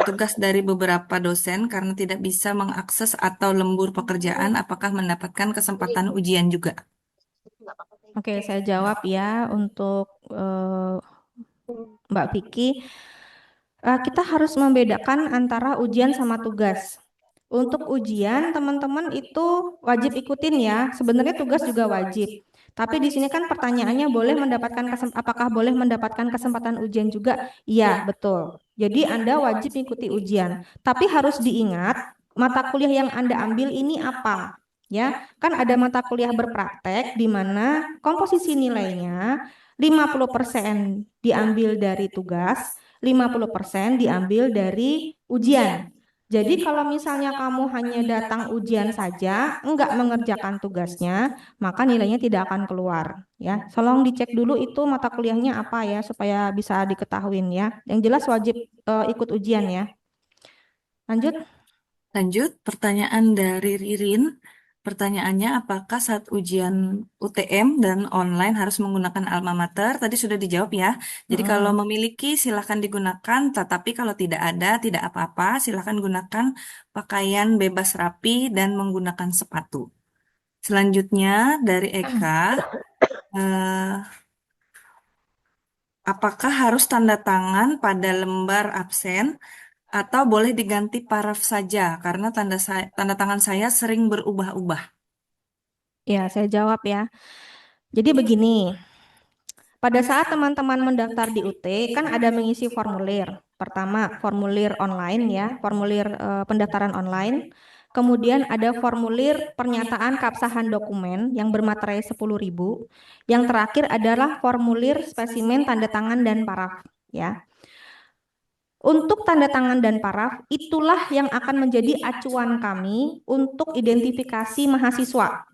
tugas dari beberapa dosen karena tidak bisa mengakses atau lembur pekerjaan, apakah mendapatkan kesempatan ujian juga? Oke, saya jawab ya untuk Mbak Vicky. Kita harus membedakan antara ujian sama tugas. Untuk ujian, teman-teman itu wajib ikutin ya. Sebenarnya tugas juga wajib. Tapi di sini kan pertanyaannya apakah boleh mendapatkan kesempatan ujian juga? Iya, betul. Jadi Anda wajib ikuti ujian. Tapi harus diingat, mata kuliah yang Anda ambil ini apa? Ya, kan ada mata kuliah berpraktek di mana komposisi nilainya 50% diambil dari tugas, 50% diambil dari ujian. Jadi kalau misalnya kamu hanya datang ujian saja, enggak mengerjakan tugasnya, maka nilainya tidak akan keluar. Ya, tolong dicek dulu itu mata kuliahnya apa ya, supaya bisa diketahuin ya. Yang jelas wajib ikut ujian ya. Lanjut. Lanjut, pertanyaan dari Ririn. Pertanyaannya, apakah saat ujian UTM dan online harus menggunakan alma mater? Tadi sudah dijawab ya. Jadi kalau memiliki silahkan digunakan, tetapi kalau tidak ada, tidak apa-apa. Silahkan gunakan pakaian bebas rapi dan menggunakan sepatu. Selanjutnya dari Eka, eh, Apakah harus tanda tangan pada lembar absen atau boleh diganti paraf saja karena tanda tangan saya sering berubah-ubah? Ya, saya jawab ya. Jadi begini, pada saat teman-teman mendaftar di UT, kan ada mengisi formulir. Pertama, formulir online ya, formulir pendaftaran online. Kemudian ada formulir pernyataan keabsahan dokumen yang bermaterai 10.000. Yang terakhir adalah formulir spesimen tanda tangan dan paraf ya. Untuk tanda tangan dan paraf, itulah yang akan menjadi acuan kami untuk identifikasi mahasiswa.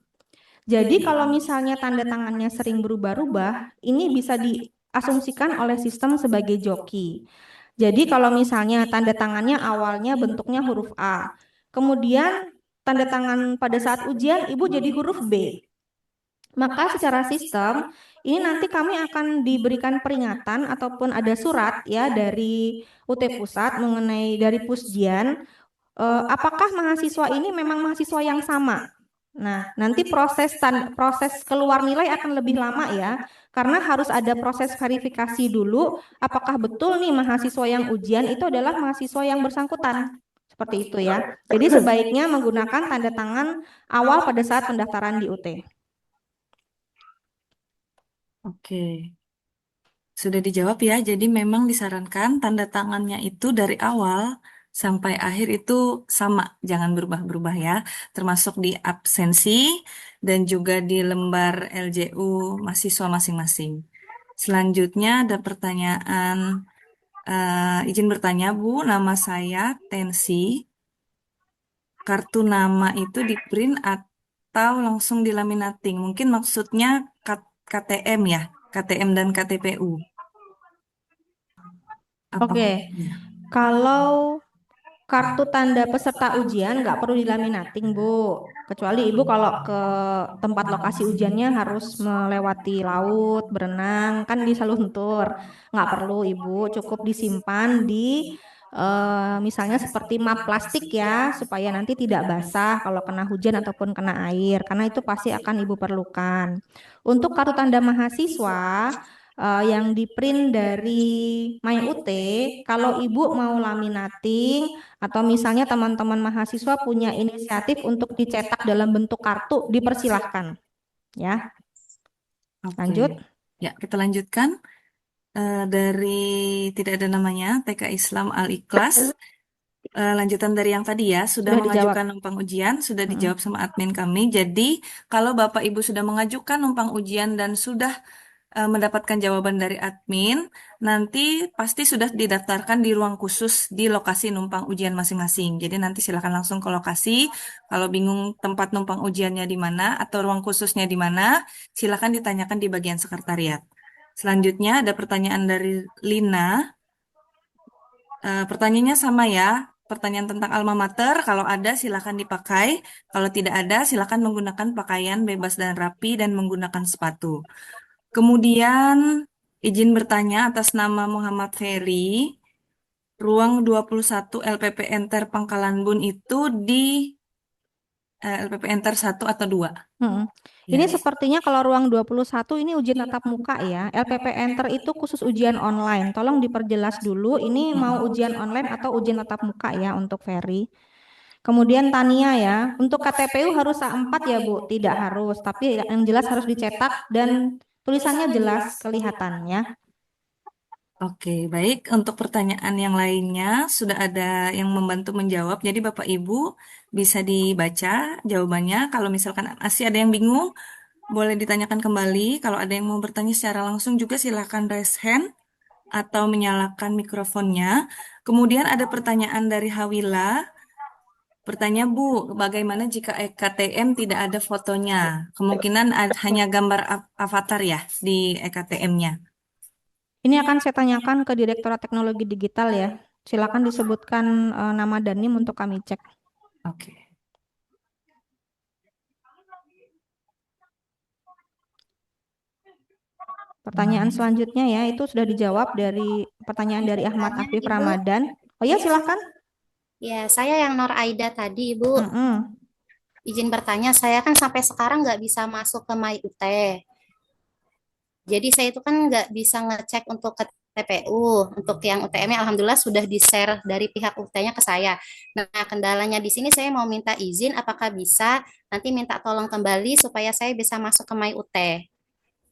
Jadi kalau misalnya tanda tangannya sering berubah-ubah, ini bisa diasumsikan oleh sistem sebagai joki. Jadi kalau misalnya tanda tangannya awalnya bentuknya huruf A, kemudian tanda tangan pada saat ujian ibu jadi huruf B. Maka secara sistem ini nanti kami akan diberikan peringatan ataupun ada surat ya dari UT Pusat mengenai dari Pusdian, apakah mahasiswa ini memang mahasiswa yang sama. Nah, nanti proses keluar nilai akan lebih lama ya, karena harus ada proses verifikasi dulu apakah betul nih mahasiswa yang ujian itu adalah mahasiswa yang bersangkutan. Seperti itu ya. Jadi sebaiknya menggunakan tanda tangan awal pada saat pendaftaran di UT. Oke, sudah dijawab ya. Jadi memang disarankan tanda tangannya itu dari awal sampai akhir itu sama, jangan berubah-berubah ya. Termasuk di absensi dan juga di lembar LJU mahasiswa masing-masing. Selanjutnya ada pertanyaan, izin bertanya Bu, nama saya Tensi. Kartu nama itu di print atau langsung dilaminating? Mungkin maksudnya KTM ya, KTM dan KTPU. Apa? Oke, kalau kartu tanda peserta ujian nggak perlu dilaminating, Bu. Kecuali Ibu kalau ke tempat lokasi ujiannya harus melewati laut, berenang, kan di Saluntur. Nggak perlu, Ibu. Cukup disimpan di misalnya seperti map plastik ya, supaya nanti tidak basah kalau kena hujan ataupun kena air, karena itu pasti akan Ibu perlukan. Untuk kartu tanda mahasiswa, yang di print dari MyUT, kalau Ibu mau laminating atau misalnya teman-teman mahasiswa punya inisiatif untuk dicetak dalam bentuk kartu, dipersilahkan. Ya, Oke. lanjut. Ya, kita lanjutkan. Dari tidak ada namanya, TK Islam Al-Ikhlas. Lanjutan dari yang tadi ya, sudah Sudah dijawab. mengajukan numpang ujian, sudah dijawab sama admin kami. Jadi, kalau Bapak Ibu sudah mengajukan numpang ujian dan sudah mendapatkan jawaban dari admin, nanti pasti sudah didaftarkan di ruang khusus di lokasi numpang ujian masing-masing. Jadi nanti silakan langsung ke lokasi. Kalau bingung tempat numpang ujiannya di mana atau ruang khususnya di mana, silakan ditanyakan di bagian sekretariat. Selanjutnya ada pertanyaan dari Lina. Pertanyaannya sama ya. Pertanyaan tentang alma mater, kalau ada silakan dipakai. Kalau tidak ada, silakan menggunakan pakaian bebas dan rapi dan menggunakan sepatu. Kemudian izin bertanya atas nama Muhammad Ferry, ruang 21 LPP Enter Pangkalan Bun itu di LPP Enter 1 atau 2? Ini Ya. sepertinya kalau ruang 21 ini ujian tatap muka ya. LPP Enter itu khusus ujian online. Tolong diperjelas dulu ini mau ujian online atau ujian tatap muka ya untuk Ferry. Kemudian Tania ya, untuk KTPU harus A4 ya Bu? Tidak harus, tapi yang jelas harus dicetak dan tulisannya jelas kelihatan ya. Oke, baik. Untuk pertanyaan yang lainnya, sudah ada yang membantu menjawab. Jadi Bapak Ibu bisa dibaca jawabannya. Kalau misalkan masih ada yang bingung, boleh ditanyakan kembali. Kalau ada yang mau bertanya secara langsung juga silakan raise hand atau menyalakan mikrofonnya. Kemudian ada pertanyaan dari Hawila. Bertanya, Bu, bagaimana jika EKTM tidak ada fotonya? Kemungkinan hanya gambar avatar ya di EKTM-nya. Ini akan saya tanyakan ke Direktorat Teknologi Digital ya. Silakan disebutkan nama dan NIM untuk kami cek. Oke. Pertanyaan selanjutnya ya, itu sudah dijawab dari pertanyaan dari Ahmad Afif Ramadan. Oh ya, silakan. Ya, saya yang Nur Aida tadi, Ibu. Izin bertanya, saya kan sampai sekarang nggak bisa masuk ke MyUT. Jadi saya itu kan nggak bisa ngecek untuk ke TPU. Untuk yang UTM-nya alhamdulillah sudah di-share dari pihak UT-nya ke saya. Nah, kendalanya di sini saya mau minta izin apakah bisa nanti minta tolong kembali supaya saya bisa masuk ke My UT.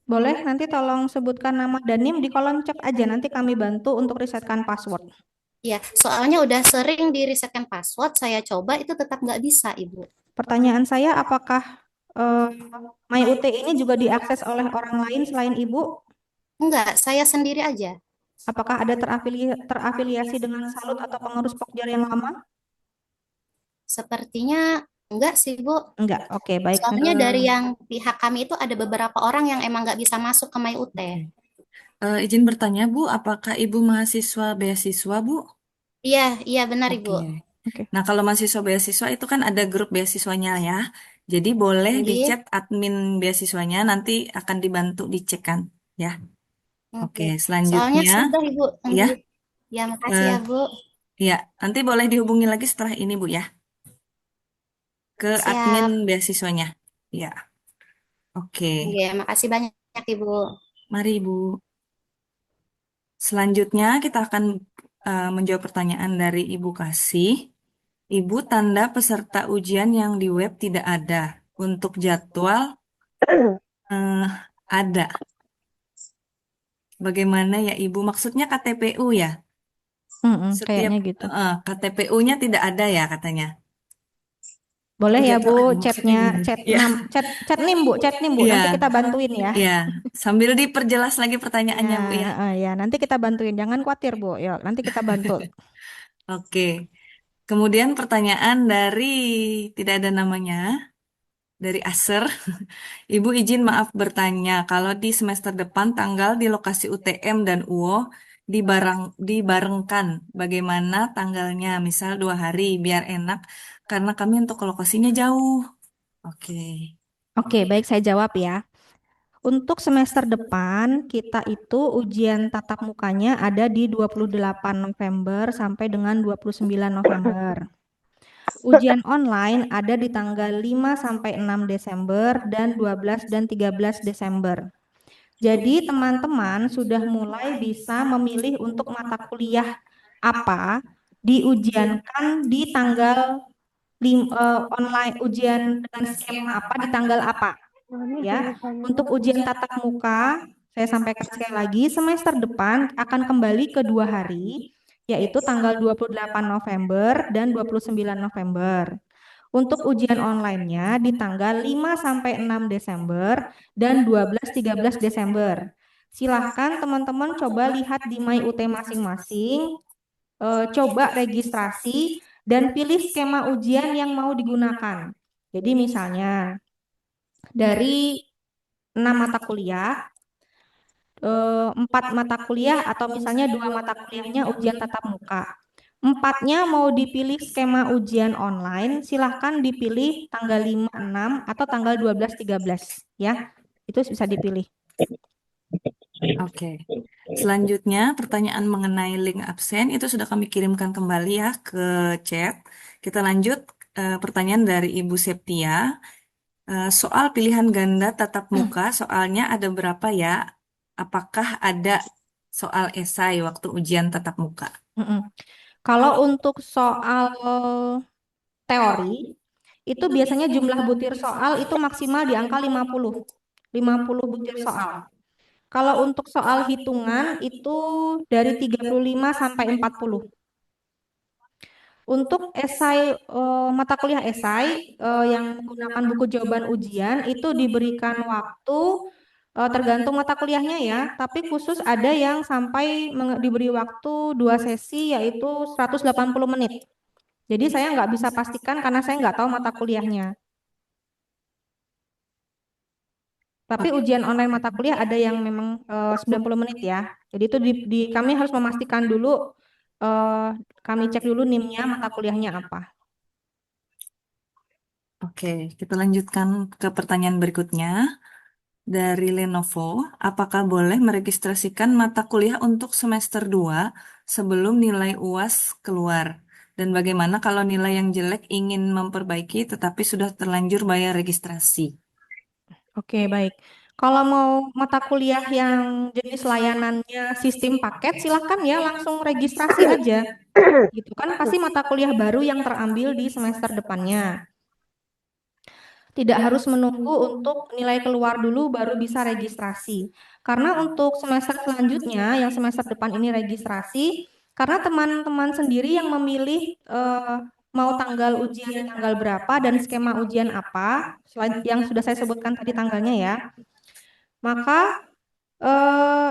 Boleh, nanti tolong sebutkan nama dan NIM di kolom chat aja. Nanti kami bantu untuk resetkan password. Ya, soalnya udah sering di-resetkan password, saya coba itu tetap nggak bisa, Ibu. Pertanyaan saya, apakah eh, My UT ini juga diakses oleh orang lain selain Ibu? Enggak, saya sendiri aja. Apakah ada terafiliasi dengan Salut atau pengurus Pokja yang lama? Sepertinya enggak sih, Bu. Enggak. Oke, baik. Soalnya dari yang pihak kami itu ada beberapa orang yang emang nggak bisa masuk ke My UT. Oke. Izin bertanya, Bu, apakah Ibu mahasiswa beasiswa, Bu? Iya, iya benar, Ibu. Oke. Oke. Nah, kalau mahasiswa beasiswa itu kan ada grup beasiswanya ya. Jadi boleh Nggih. dicek admin beasiswanya, nanti akan dibantu dicek kan, ya. Oke, Oke. Soalnya selanjutnya, sudah, Ibu. ya, Nggih. Ya, makasih eh, ya, Bu. ya, nanti boleh dihubungi lagi setelah ini, Bu, ya, ke admin Siap. beasiswanya. Ya, oke. Oke, makasih banyak, Ibu. Mari, Bu. Selanjutnya kita akan menjawab pertanyaan dari Ibu Kasih. Ibu, tanda peserta ujian yang di web tidak ada. Untuk jadwal eh, ada. Bagaimana ya Ibu? Maksudnya KTPU ya? Setiap Kayaknya gitu. KTPU-nya tidak ada ya katanya. Boleh ya, Jadwal Bu, ada. Maksudnya chatnya, gimana? Ya, chat NIM, Bu, chat NIM, Bu. ya, Nanti kita bantuin ya. ya. Sambil diperjelas lagi Ya, pertanyaannya, Bu ya. ya, nanti kita bantuin. Jangan khawatir, Bu. Yuk, nanti kita bantu. Oke. Kemudian pertanyaan dari tidak ada namanya, dari Aser. Ibu izin maaf bertanya, kalau di semester depan tanggal di lokasi UTM dan UO dibarengkan, bagaimana tanggalnya? Misal 2 hari, biar enak, karena kami untuk lokasinya jauh. Oke. Oke, baik, saya jawab ya. Untuk semester depan, kita itu ujian tatap mukanya ada di 28 November sampai dengan 29 November. Ujian online ada di tanggal 5 sampai 6 Desember dan 12 dan 13 Desember. Jadi teman-teman sudah mulai bisa memilih untuk mata kuliah apa diujiankan di tanggal online, ujian dengan skema apa di tanggal apa. Ya, untuk ujian tatap muka, saya sampaikan sekali lagi, semester depan akan kembali ke 2 hari, yaitu tanggal 28 November dan 29 November. Untuk ujian online-nya di tanggal 5 sampai 6 Desember dan 12-13 Desember. Silahkan teman-teman coba lihat di My UT masing-masing, coba registrasi dan pilih skema ujian yang mau digunakan. Jadi misalnya dari 6 mata kuliah, 4 mata kuliah atau misalnya 2 mata kuliahnya ujian tatap muka. 4-nya mau dipilih skema ujian online, silahkan dipilih tanggal 5, 6 atau tanggal 12, 13 ya. Itu bisa dipilih. Oke. Selanjutnya, pertanyaan mengenai link absen itu sudah kami kirimkan kembali ya ke chat. Kita lanjut pertanyaan dari Ibu Septia. Soal pilihan ganda tatap muka, soalnya ada berapa ya? Apakah ada soal esai waktu ujian tatap muka? Mm-mm. Kalau untuk soal teori, itu biasanya jumlah butir soal itu maksimal di angka 50. 50 butir soal. Kalau untuk soal hitungan itu dari 35 sampai 40. Untuk esai mata kuliah esai yang menggunakan buku jawaban ujian itu diberikan waktu tergantung mata kuliahnya ya, tapi khusus ada yang sampai diberi waktu 2 sesi yaitu 180 menit. Jadi saya nggak bisa pastikan karena saya nggak tahu mata kuliahnya. Tapi ujian online mata kuliah ada yang memang 90 menit ya. Jadi itu kami harus memastikan dulu, kami cek dulu NIM-nya mata kuliahnya apa. Oke, kita lanjutkan ke pertanyaan berikutnya. Dari Lenovo, apakah boleh meregistrasikan mata kuliah untuk semester 2 sebelum nilai UAS keluar? Dan bagaimana kalau nilai yang jelek ingin memperbaiki tetapi sudah terlanjur bayar registrasi? Oke, baik. Kalau mau mata kuliah yang jenis layanannya sistem paket, silahkan ya langsung registrasi aja. Gitu kan pasti mata kuliah baru yang terambil di semester depannya. Tidak harus menunggu untuk nilai keluar dulu baru bisa registrasi. Karena untuk semester selanjutnya, yang semester depan ini registrasi, karena teman-teman sendiri yang memilih mau tanggal ujian di tanggal berapa dan skema ujian apa, selain yang sudah saya sebutkan tadi tanggalnya ya, maka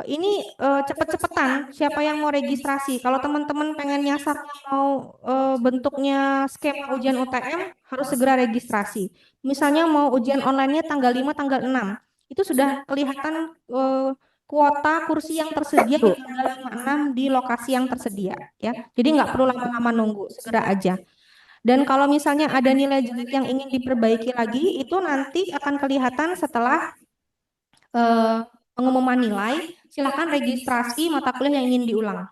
ini cepet-cepetan siapa yang mau registrasi. Kalau teman-teman pengen nyasar mau bentuknya skema ujian UTM harus segera registrasi. Misalnya mau ujian online-nya tanggal 5, tanggal 6. Itu sudah kelihatan kuota kursi yang tersedia di tanggal 5, 6 di lokasi yang tersedia ya. Jadi nggak perlu lama-lama nunggu, segera aja. Dan kalau misalnya ada nilai jelek yang ingin diperbaiki lagi, itu nanti akan kelihatan setelah eh, pengumuman nilai, silakan registrasi mata kuliah yang ingin diulang.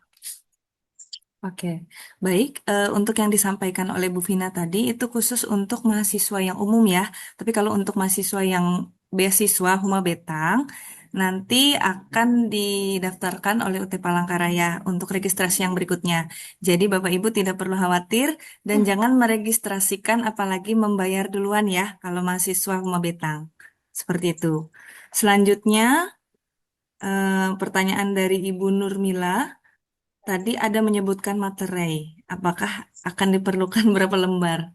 Oke, baik. Untuk yang disampaikan oleh Bu Vina tadi itu khusus untuk mahasiswa yang umum ya. Tapi kalau untuk mahasiswa yang beasiswa Huma Betang, nanti akan didaftarkan oleh UT Palangkaraya untuk registrasi yang berikutnya. Jadi Bapak Ibu tidak perlu khawatir dan jangan meregistrasikan apalagi membayar duluan ya kalau mahasiswa Huma Betang. Seperti itu. Selanjutnya, pertanyaan dari Ibu Nurmila. Tadi ada menyebutkan materai. Apakah akan diperlukan berapa lembar?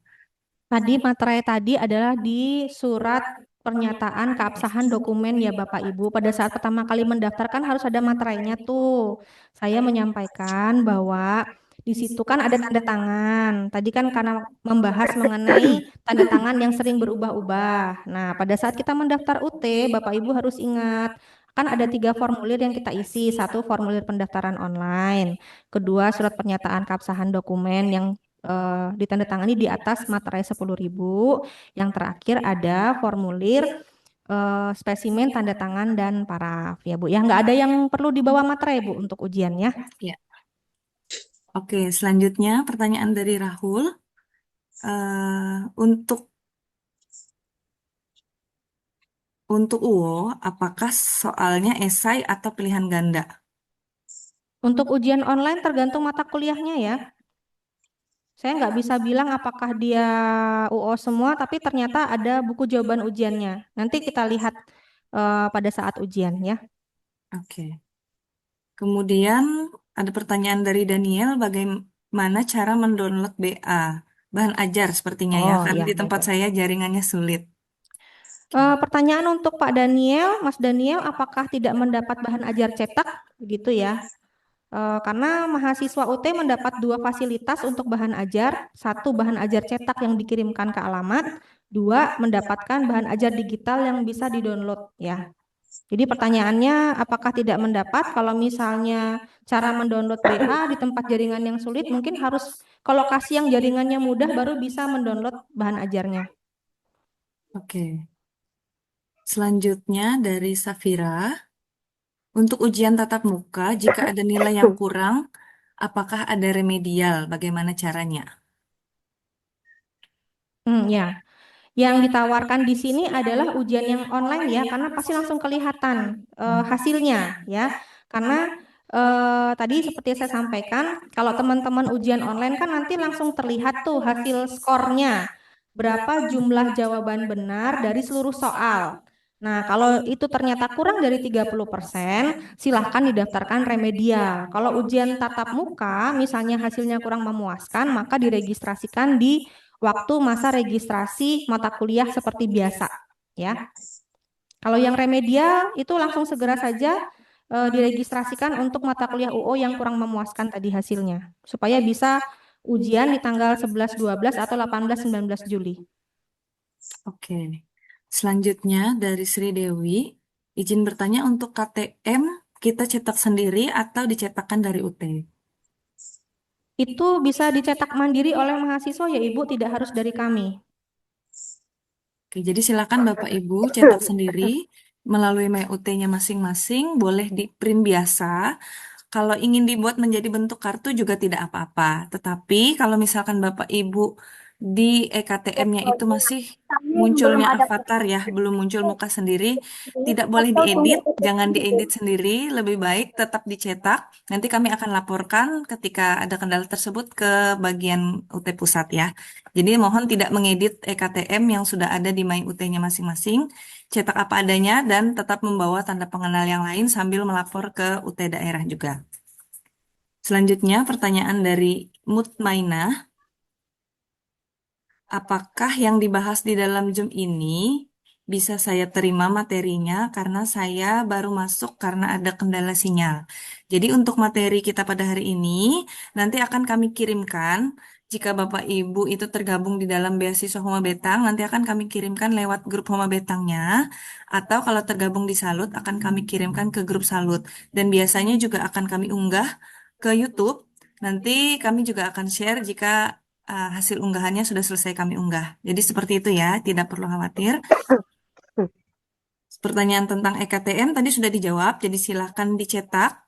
Tadi materai tadi adalah di surat pernyataan keabsahan dokumen ya Bapak Ibu. Pada saat pertama kali mendaftarkan harus ada materainya tuh. Saya menyampaikan bahwa di situ kan ada tanda tangan. Tadi kan karena membahas mengenai tanda tangan yang sering berubah-ubah. Nah, pada saat kita mendaftar UT, Bapak Ibu harus ingat kan ada 3 formulir yang kita isi. Satu formulir pendaftaran online, kedua surat pernyataan keabsahan dokumen yang ditandatangani di atas materai 10.000. Yang terakhir ada formulir spesimen tanda tangan dan paraf ya Bu. Ya nggak ada yang perlu dibawa materai Bu untuk ujian ya. Ya. Oke, selanjutnya pertanyaan dari Rahul. Untuk UO, apakah soalnya esai atau pilihan ganda? Untuk ujian online tergantung mata kuliahnya ya. Saya nggak bisa bilang apakah dia UO semua, tapi ternyata ada buku jawaban ujiannya. Nanti kita lihat pada saat ujian ya. Oke. Kemudian ada pertanyaan dari Daniel, bagaimana cara mendownload BA? Bahan ajar sepertinya ya, Oh karena ya, di tempat baik. saya jaringannya sulit. Pertanyaan untuk Pak Daniel, Mas Daniel, apakah tidak mendapat bahan ajar cetak, begitu ya? Karena mahasiswa UT mendapat 2 fasilitas untuk bahan ajar, satu bahan ajar cetak yang dikirimkan ke alamat, 2 mendapatkan bahan ajar digital yang bisa didownload ya. Jadi pertanyaannya apakah tidak mendapat? Kalau misalnya cara mendownload BA di tempat jaringan yang sulit, mungkin harus ke lokasi yang jaringannya mudah baru bisa mendownload bahan ajarnya. Oke. Selanjutnya dari Safira, untuk ujian tatap muka, jika ada nilai yang kurang, apakah ada remedial? Bagaimana caranya? Ya. Yang ditawarkan di sini adalah ujian yang online ya, karena pasti langsung kelihatan hasilnya ya. Karena tadi seperti saya sampaikan, kalau teman-teman ujian online kan nanti langsung terlihat tuh hasil skornya. Berapa jumlah jawaban benar dari seluruh soal. Nah, kalau itu ternyata kurang dari 30%, silahkan didaftarkan remedial. Kalau ujian tatap muka, misalnya hasilnya kurang memuaskan, maka diregistrasikan di waktu masa registrasi mata kuliah seperti biasa ya. Kalau yang remedial itu langsung segera saja diregistrasikan untuk mata kuliah UO yang kurang memuaskan tadi hasilnya supaya bisa ujian di tanggal 11, 12 atau 18, 19 Juli. Oke. Selanjutnya dari Sri Dewi, izin bertanya untuk KTM kita cetak sendiri atau dicetakkan dari UT? Itu bisa dicetak mandiri oleh mahasiswa ya Ibu, tidak harus dari kami. Oke, jadi silakan Bapak Ibu cetak sendiri melalui MyUT-nya masing-masing, boleh di print biasa. Kalau ingin dibuat menjadi bentuk kartu juga tidak apa-apa. Tetapi kalau misalkan Bapak Ibu di EKTM-nya itu masih munculnya avatar ya, belum muncul muka sendiri, tidak boleh diedit, jangan diedit sendiri, lebih baik tetap dicetak. Nanti kami akan laporkan ketika ada kendala tersebut ke bagian UT Pusat ya. Jadi mohon tidak mengedit EKTM yang sudah ada di My UT-nya masing-masing, cetak apa adanya dan tetap membawa tanda pengenal yang lain sambil melapor ke UT daerah juga. Selanjutnya pertanyaan dari Mutmainah. Apakah yang dibahas di dalam Zoom ini bisa saya terima materinya karena saya baru masuk karena ada kendala sinyal. Jadi untuk materi kita pada hari ini nanti akan kami kirimkan jika Bapak Ibu itu tergabung di dalam beasiswa Homa Betang, nanti akan kami kirimkan lewat grup Homa Betangnya atau kalau tergabung di Salut akan kami kirimkan ke grup Salut dan biasanya juga akan kami unggah ke YouTube. Nanti kami juga akan share jika hasil unggahannya sudah selesai kami unggah. Jadi seperti itu ya, tidak perlu khawatir. Pertanyaan tentang EKTM tadi sudah dijawab, jadi silahkan dicetak.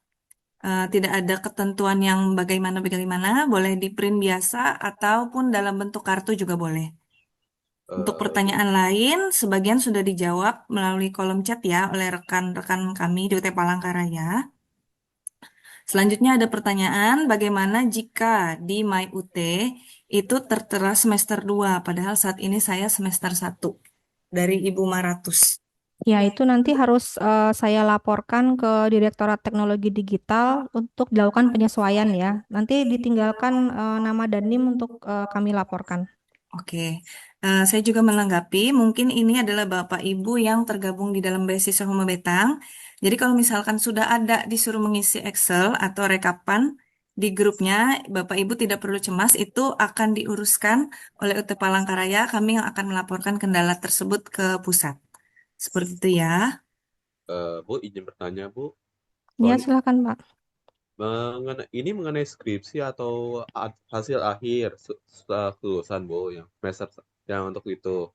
Tidak ada ketentuan yang bagaimana-bagaimana, boleh di print biasa ataupun dalam bentuk kartu juga boleh. Untuk pertanyaan lain, sebagian sudah dijawab melalui kolom chat ya oleh rekan-rekan kami di UT Palangkaraya. Selanjutnya ada pertanyaan, bagaimana jika di My UT itu tertera semester 2, padahal saat ini saya semester 1 dari Ibu Maratus. Ya, itu nanti harus saya laporkan ke Direktorat Teknologi Digital untuk dilakukan penyesuaian ya. Nanti ditinggalkan nama dan NIM untuk kami laporkan. Oke, saya juga menanggapi, mungkin ini adalah Bapak Ibu yang tergabung di dalam beasiswa Homa Betang. Jadi kalau misalkan sudah ada disuruh mengisi Excel atau rekapan di grupnya, Bapak Ibu tidak perlu cemas, itu akan diuruskan oleh UT Palangkaraya, kami yang akan melaporkan kendala tersebut ke pusat. Seperti itu ya. Bu, izin bertanya, Bu. Ya, Soalnya silakan Pak. ini mengenai skripsi atau hasil akhir setelah kelulusan, Bu, yang semester yang untuk itu.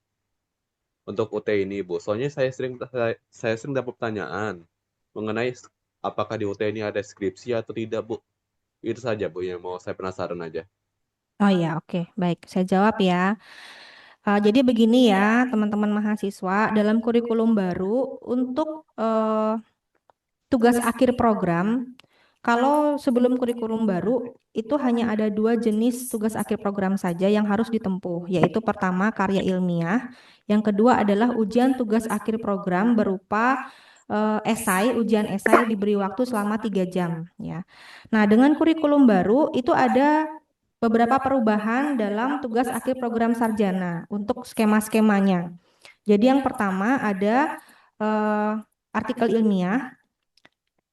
Untuk UT ini, Bu. Soalnya saya sering dapat pertanyaan mengenai apakah di UT ini ada skripsi atau tidak, Bu. Itu saja, Bu, yang mau saya penasaran aja. Oh ya, oke, baik. Saya jawab ya. Jadi begini ya, teman-teman mahasiswa, dalam kurikulum baru untuk tugas akhir program, kalau sebelum kurikulum baru itu hanya ada dua jenis tugas akhir program saja yang harus ditempuh, yaitu pertama karya ilmiah, yang kedua adalah ujian tugas akhir program berupa ujian esai diberi waktu selama 3 jam. Ya. Nah, dengan kurikulum baru itu ada beberapa perubahan dalam tugas akhir program sarjana untuk skema-skemanya. Jadi yang pertama ada artikel ilmiah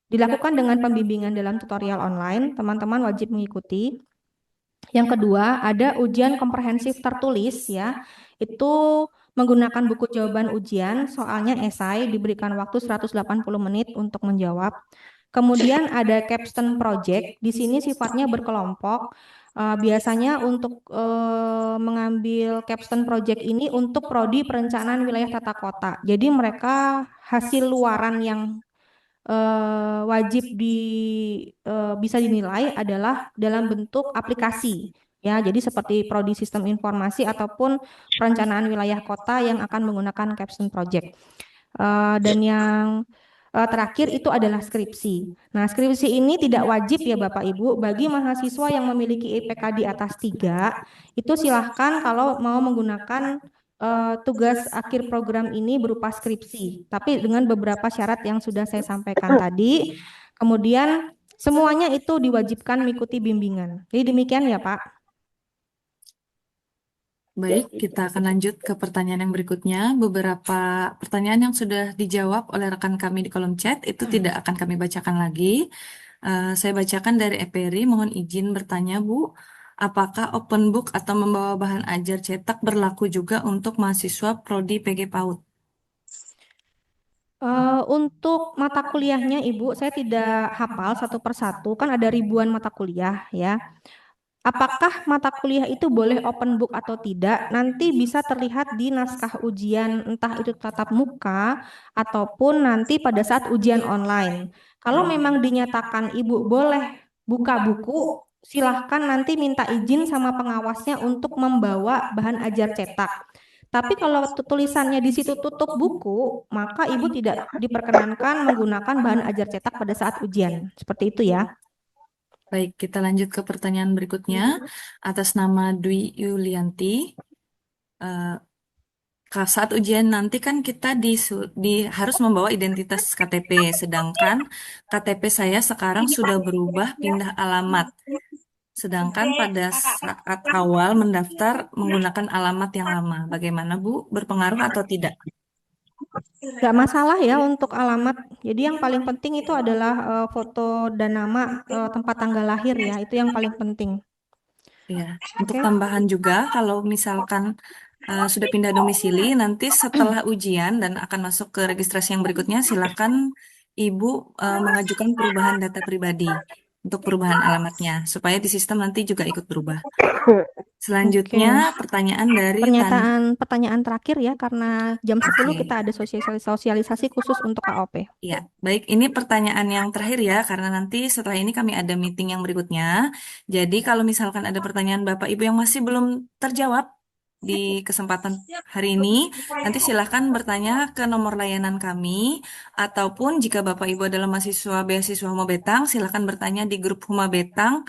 dilakukan dengan pembimbingan dalam tutorial online, teman-teman wajib mengikuti. Yang kedua, ada ujian komprehensif tertulis ya. Itu menggunakan buku jawaban ujian, soalnya esai diberikan waktu 180 menit untuk menjawab. Kemudian ada capstone project, di sini sifatnya berkelompok. Biasanya untuk mengambil capstone project ini untuk prodi perencanaan wilayah tata kota. Jadi mereka hasil luaran yang wajib bisa dinilai adalah dalam bentuk aplikasi. Ya, jadi seperti prodi sistem informasi ataupun perencanaan wilayah kota yang akan menggunakan capstone project. Dan yang terakhir itu adalah skripsi. Nah, skripsi ini tidak wajib ya Bapak Ibu. Bagi mahasiswa yang memiliki IPK di atas 3, itu silahkan kalau mau menggunakan tugas akhir program ini berupa skripsi. Tapi dengan beberapa syarat yang sudah saya sampaikan tadi. Kemudian semuanya itu diwajibkan mengikuti bimbingan. Jadi demikian ya Pak. Baik, kita akan lanjut ke pertanyaan yang berikutnya. Beberapa pertanyaan yang sudah dijawab oleh rekan kami di kolom chat itu tidak akan kami bacakan lagi. Saya bacakan dari Eperi, mohon izin bertanya Bu, apakah open book atau membawa bahan ajar cetak berlaku juga untuk mahasiswa Prodi PG PAUD? Untuk mata kuliahnya Ibu, saya tidak hafal satu persatu, kan ada ribuan mata kuliah ya. Apakah mata kuliah itu boleh open book atau tidak? Nanti bisa terlihat di naskah ujian, entah itu tatap muka ataupun nanti pada saat ujian online. Kalau memang dinyatakan Ibu boleh buka buku, silahkan nanti minta izin sama pengawasnya untuk membawa bahan ajar cetak. Tapi kalau tulisannya di situ tutup buku, maka Ibu tidak diperkenankan menggunakan bahan ajar cetak pada saat ujian. Seperti itu ya. Baik, kita lanjut ke pertanyaan berikutnya. Atas nama Dwi Yulianti, eh, saat ujian nanti kan kita harus membawa identitas KTP, sedangkan KTP saya sekarang sudah berubah pindah alamat. Sedangkan pada saat awal mendaftar menggunakan alamat yang lama. Bagaimana Bu? Berpengaruh atau tidak? Nggak masalah ya untuk alamat. Jadi yang paling penting itu adalah foto dan nama tempat tanggal lahir ya. Itu yang paling penting. Ya, untuk Oke. tambahan juga kalau misalkan sudah pindah domisili, nanti setelah ujian dan akan masuk ke registrasi yang berikutnya, silakan Ibu mengajukan perubahan data pribadi untuk perubahan alamatnya, supaya di sistem nanti juga ikut berubah. Selanjutnya, pertanyaan dari Pertanyaan terakhir ya, karena jam 10 kita ada sosialisasi khusus untuk KOP. Ya, baik. Ini pertanyaan yang terakhir ya, karena nanti setelah ini kami ada meeting yang berikutnya. Jadi kalau misalkan ada pertanyaan Bapak Ibu yang masih belum terjawab di kesempatan hari ini, nanti silahkan bertanya ke nomor layanan kami, ataupun jika Bapak Ibu adalah mahasiswa beasiswa Huma Betang, silahkan bertanya di grup Huma Betang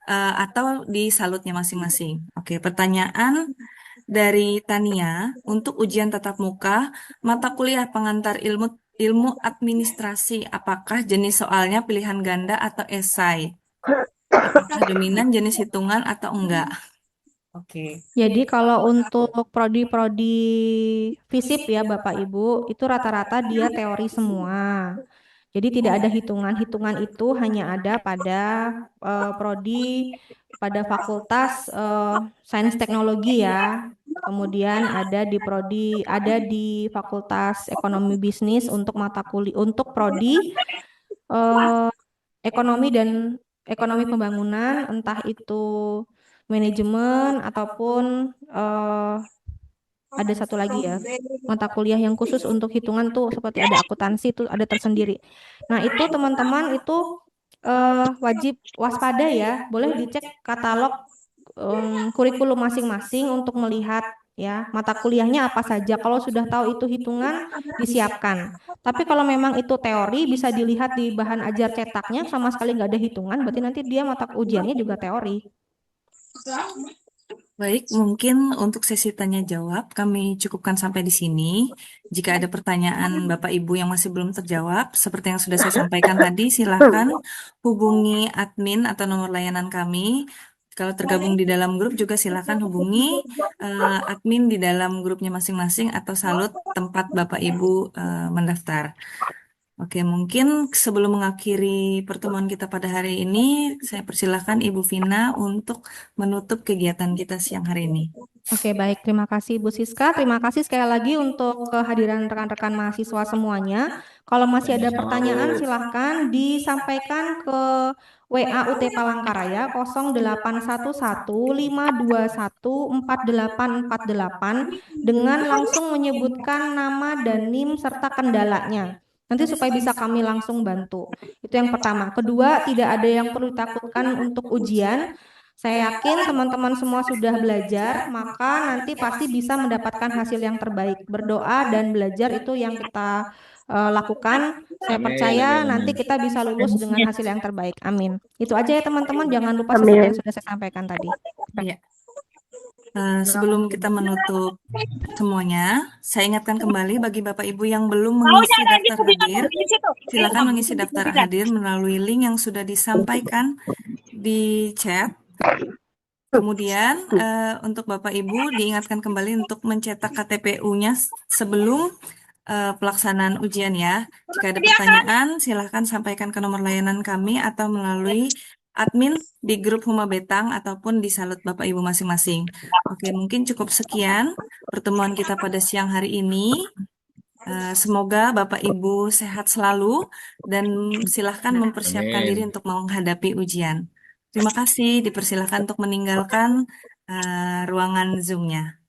atau di salutnya masing-masing. Oke, pertanyaan dari Tania, untuk ujian tatap muka, mata kuliah pengantar ilmu administrasi, apakah jenis soalnya pilihan ganda atau esai? Apakah dominan jenis hitungan atau enggak? Oke. Jadi kalau untuk prodi-prodi FISIP ya Bapak Ibu, itu rata-rata dia teori semua. Jadi tidak ada hitungan. Hitungan itu hanya ada pada prodi, pada fakultas sains teknologi ya. Kemudian ada di fakultas ekonomi bisnis untuk mata kuliah untuk prodi ekonomi dan ekonomi pembangunan, entah itu manajemen ataupun ada satu lagi ya, mata kuliah yang khusus untuk hitungan tuh seperti ada akuntansi tuh ada tersendiri. Nah, itu teman-teman itu wajib waspada ya. Boleh dicek katalog kurikulum masing-masing untuk melihat ya mata kuliahnya apa saja. Kalau sudah tahu itu hitungan, disiapkan. Tapi kalau memang itu teori, bisa dilihat di bahan ajar cetaknya sama sekali nggak ada hitungan, berarti nanti dia mata ujiannya juga teori. Baik, mungkin untuk sesi tanya jawab kami cukupkan sampai di sini. Jika ada pertanyaan Bapak Ibu yang masih belum terjawab, seperti yang sudah saya sampaikan tadi, silakan hubungi admin atau nomor layanan kami. Kalau tergabung di dalam grup juga silakan hubungi admin di dalam grupnya masing-masing atau salut tempat Bapak Ibu mendaftar. Oke, mungkin sebelum mengakhiri pertemuan kita pada hari ini, saya persilahkan Ibu Vina untuk menutup kegiatan kita siang hari ini. Oke, baik. Terima kasih Bu Siska. Terima kasih sekali lagi untuk kehadiran rekan-rekan mahasiswa semuanya. Kalau masih ada pertanyaan, silahkan disampaikan ke WA UT Palangkaraya 0811-521-4848 dengan langsung menyebutkan nama dan NIM serta kendalanya. Nanti supaya bisa kami langsung bantu. Itu yang pertama. Kedua, tidak ada yang perlu ditakutkan untuk ujian. Saya yakin teman-teman semua sudah belajar, maka nanti pasti bisa mendapatkan hasil yang terbaik. Berdoa dan belajar itu yang kita lakukan. Saya percaya nanti kita bisa lulus dengan hasil yang terbaik. Amin. Itu aja ya teman-teman. Jangan lupa seperti yang sudah saya sampaikan tadi. Ya. Sebelum kita menutup semuanya, saya ingatkan kembali bagi Bapak Ibu yang belum mengisi daftar hadir, silakan mengisi daftar hadir melalui link yang sudah disampaikan di chat. Kemudian untuk Bapak Ibu diingatkan kembali untuk mencetak KTPU-nya sebelum pelaksanaan ujian ya. Jika ada pertanyaan, silakan sampaikan ke nomor layanan kami atau melalui admin di grup Huma Betang ataupun di salut Bapak Ibu masing-masing. Oke, mungkin cukup sekian pertemuan kita pada siang hari ini. Semoga Bapak Ibu sehat selalu dan silahkan mempersiapkan diri untuk menghadapi ujian. Terima kasih, dipersilakan untuk meninggalkan ruangan Zoom-nya.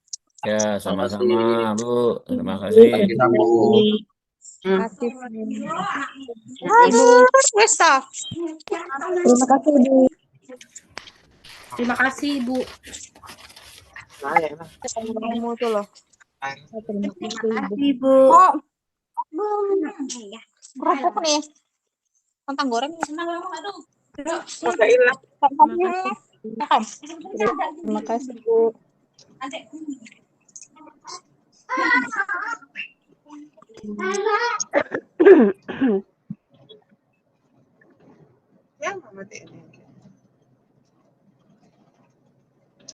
Ya, sama-sama, Bu. Terima kasih. Terima kasih. Terima kasih, Bu. Terima kasih, Bu. Kamu tuh loh. Terima kasih, Bu. Bu. Kerupuk nih. Kentang goreng. Agak hilang. Terima kasih, Bu. Ya, Mama ini.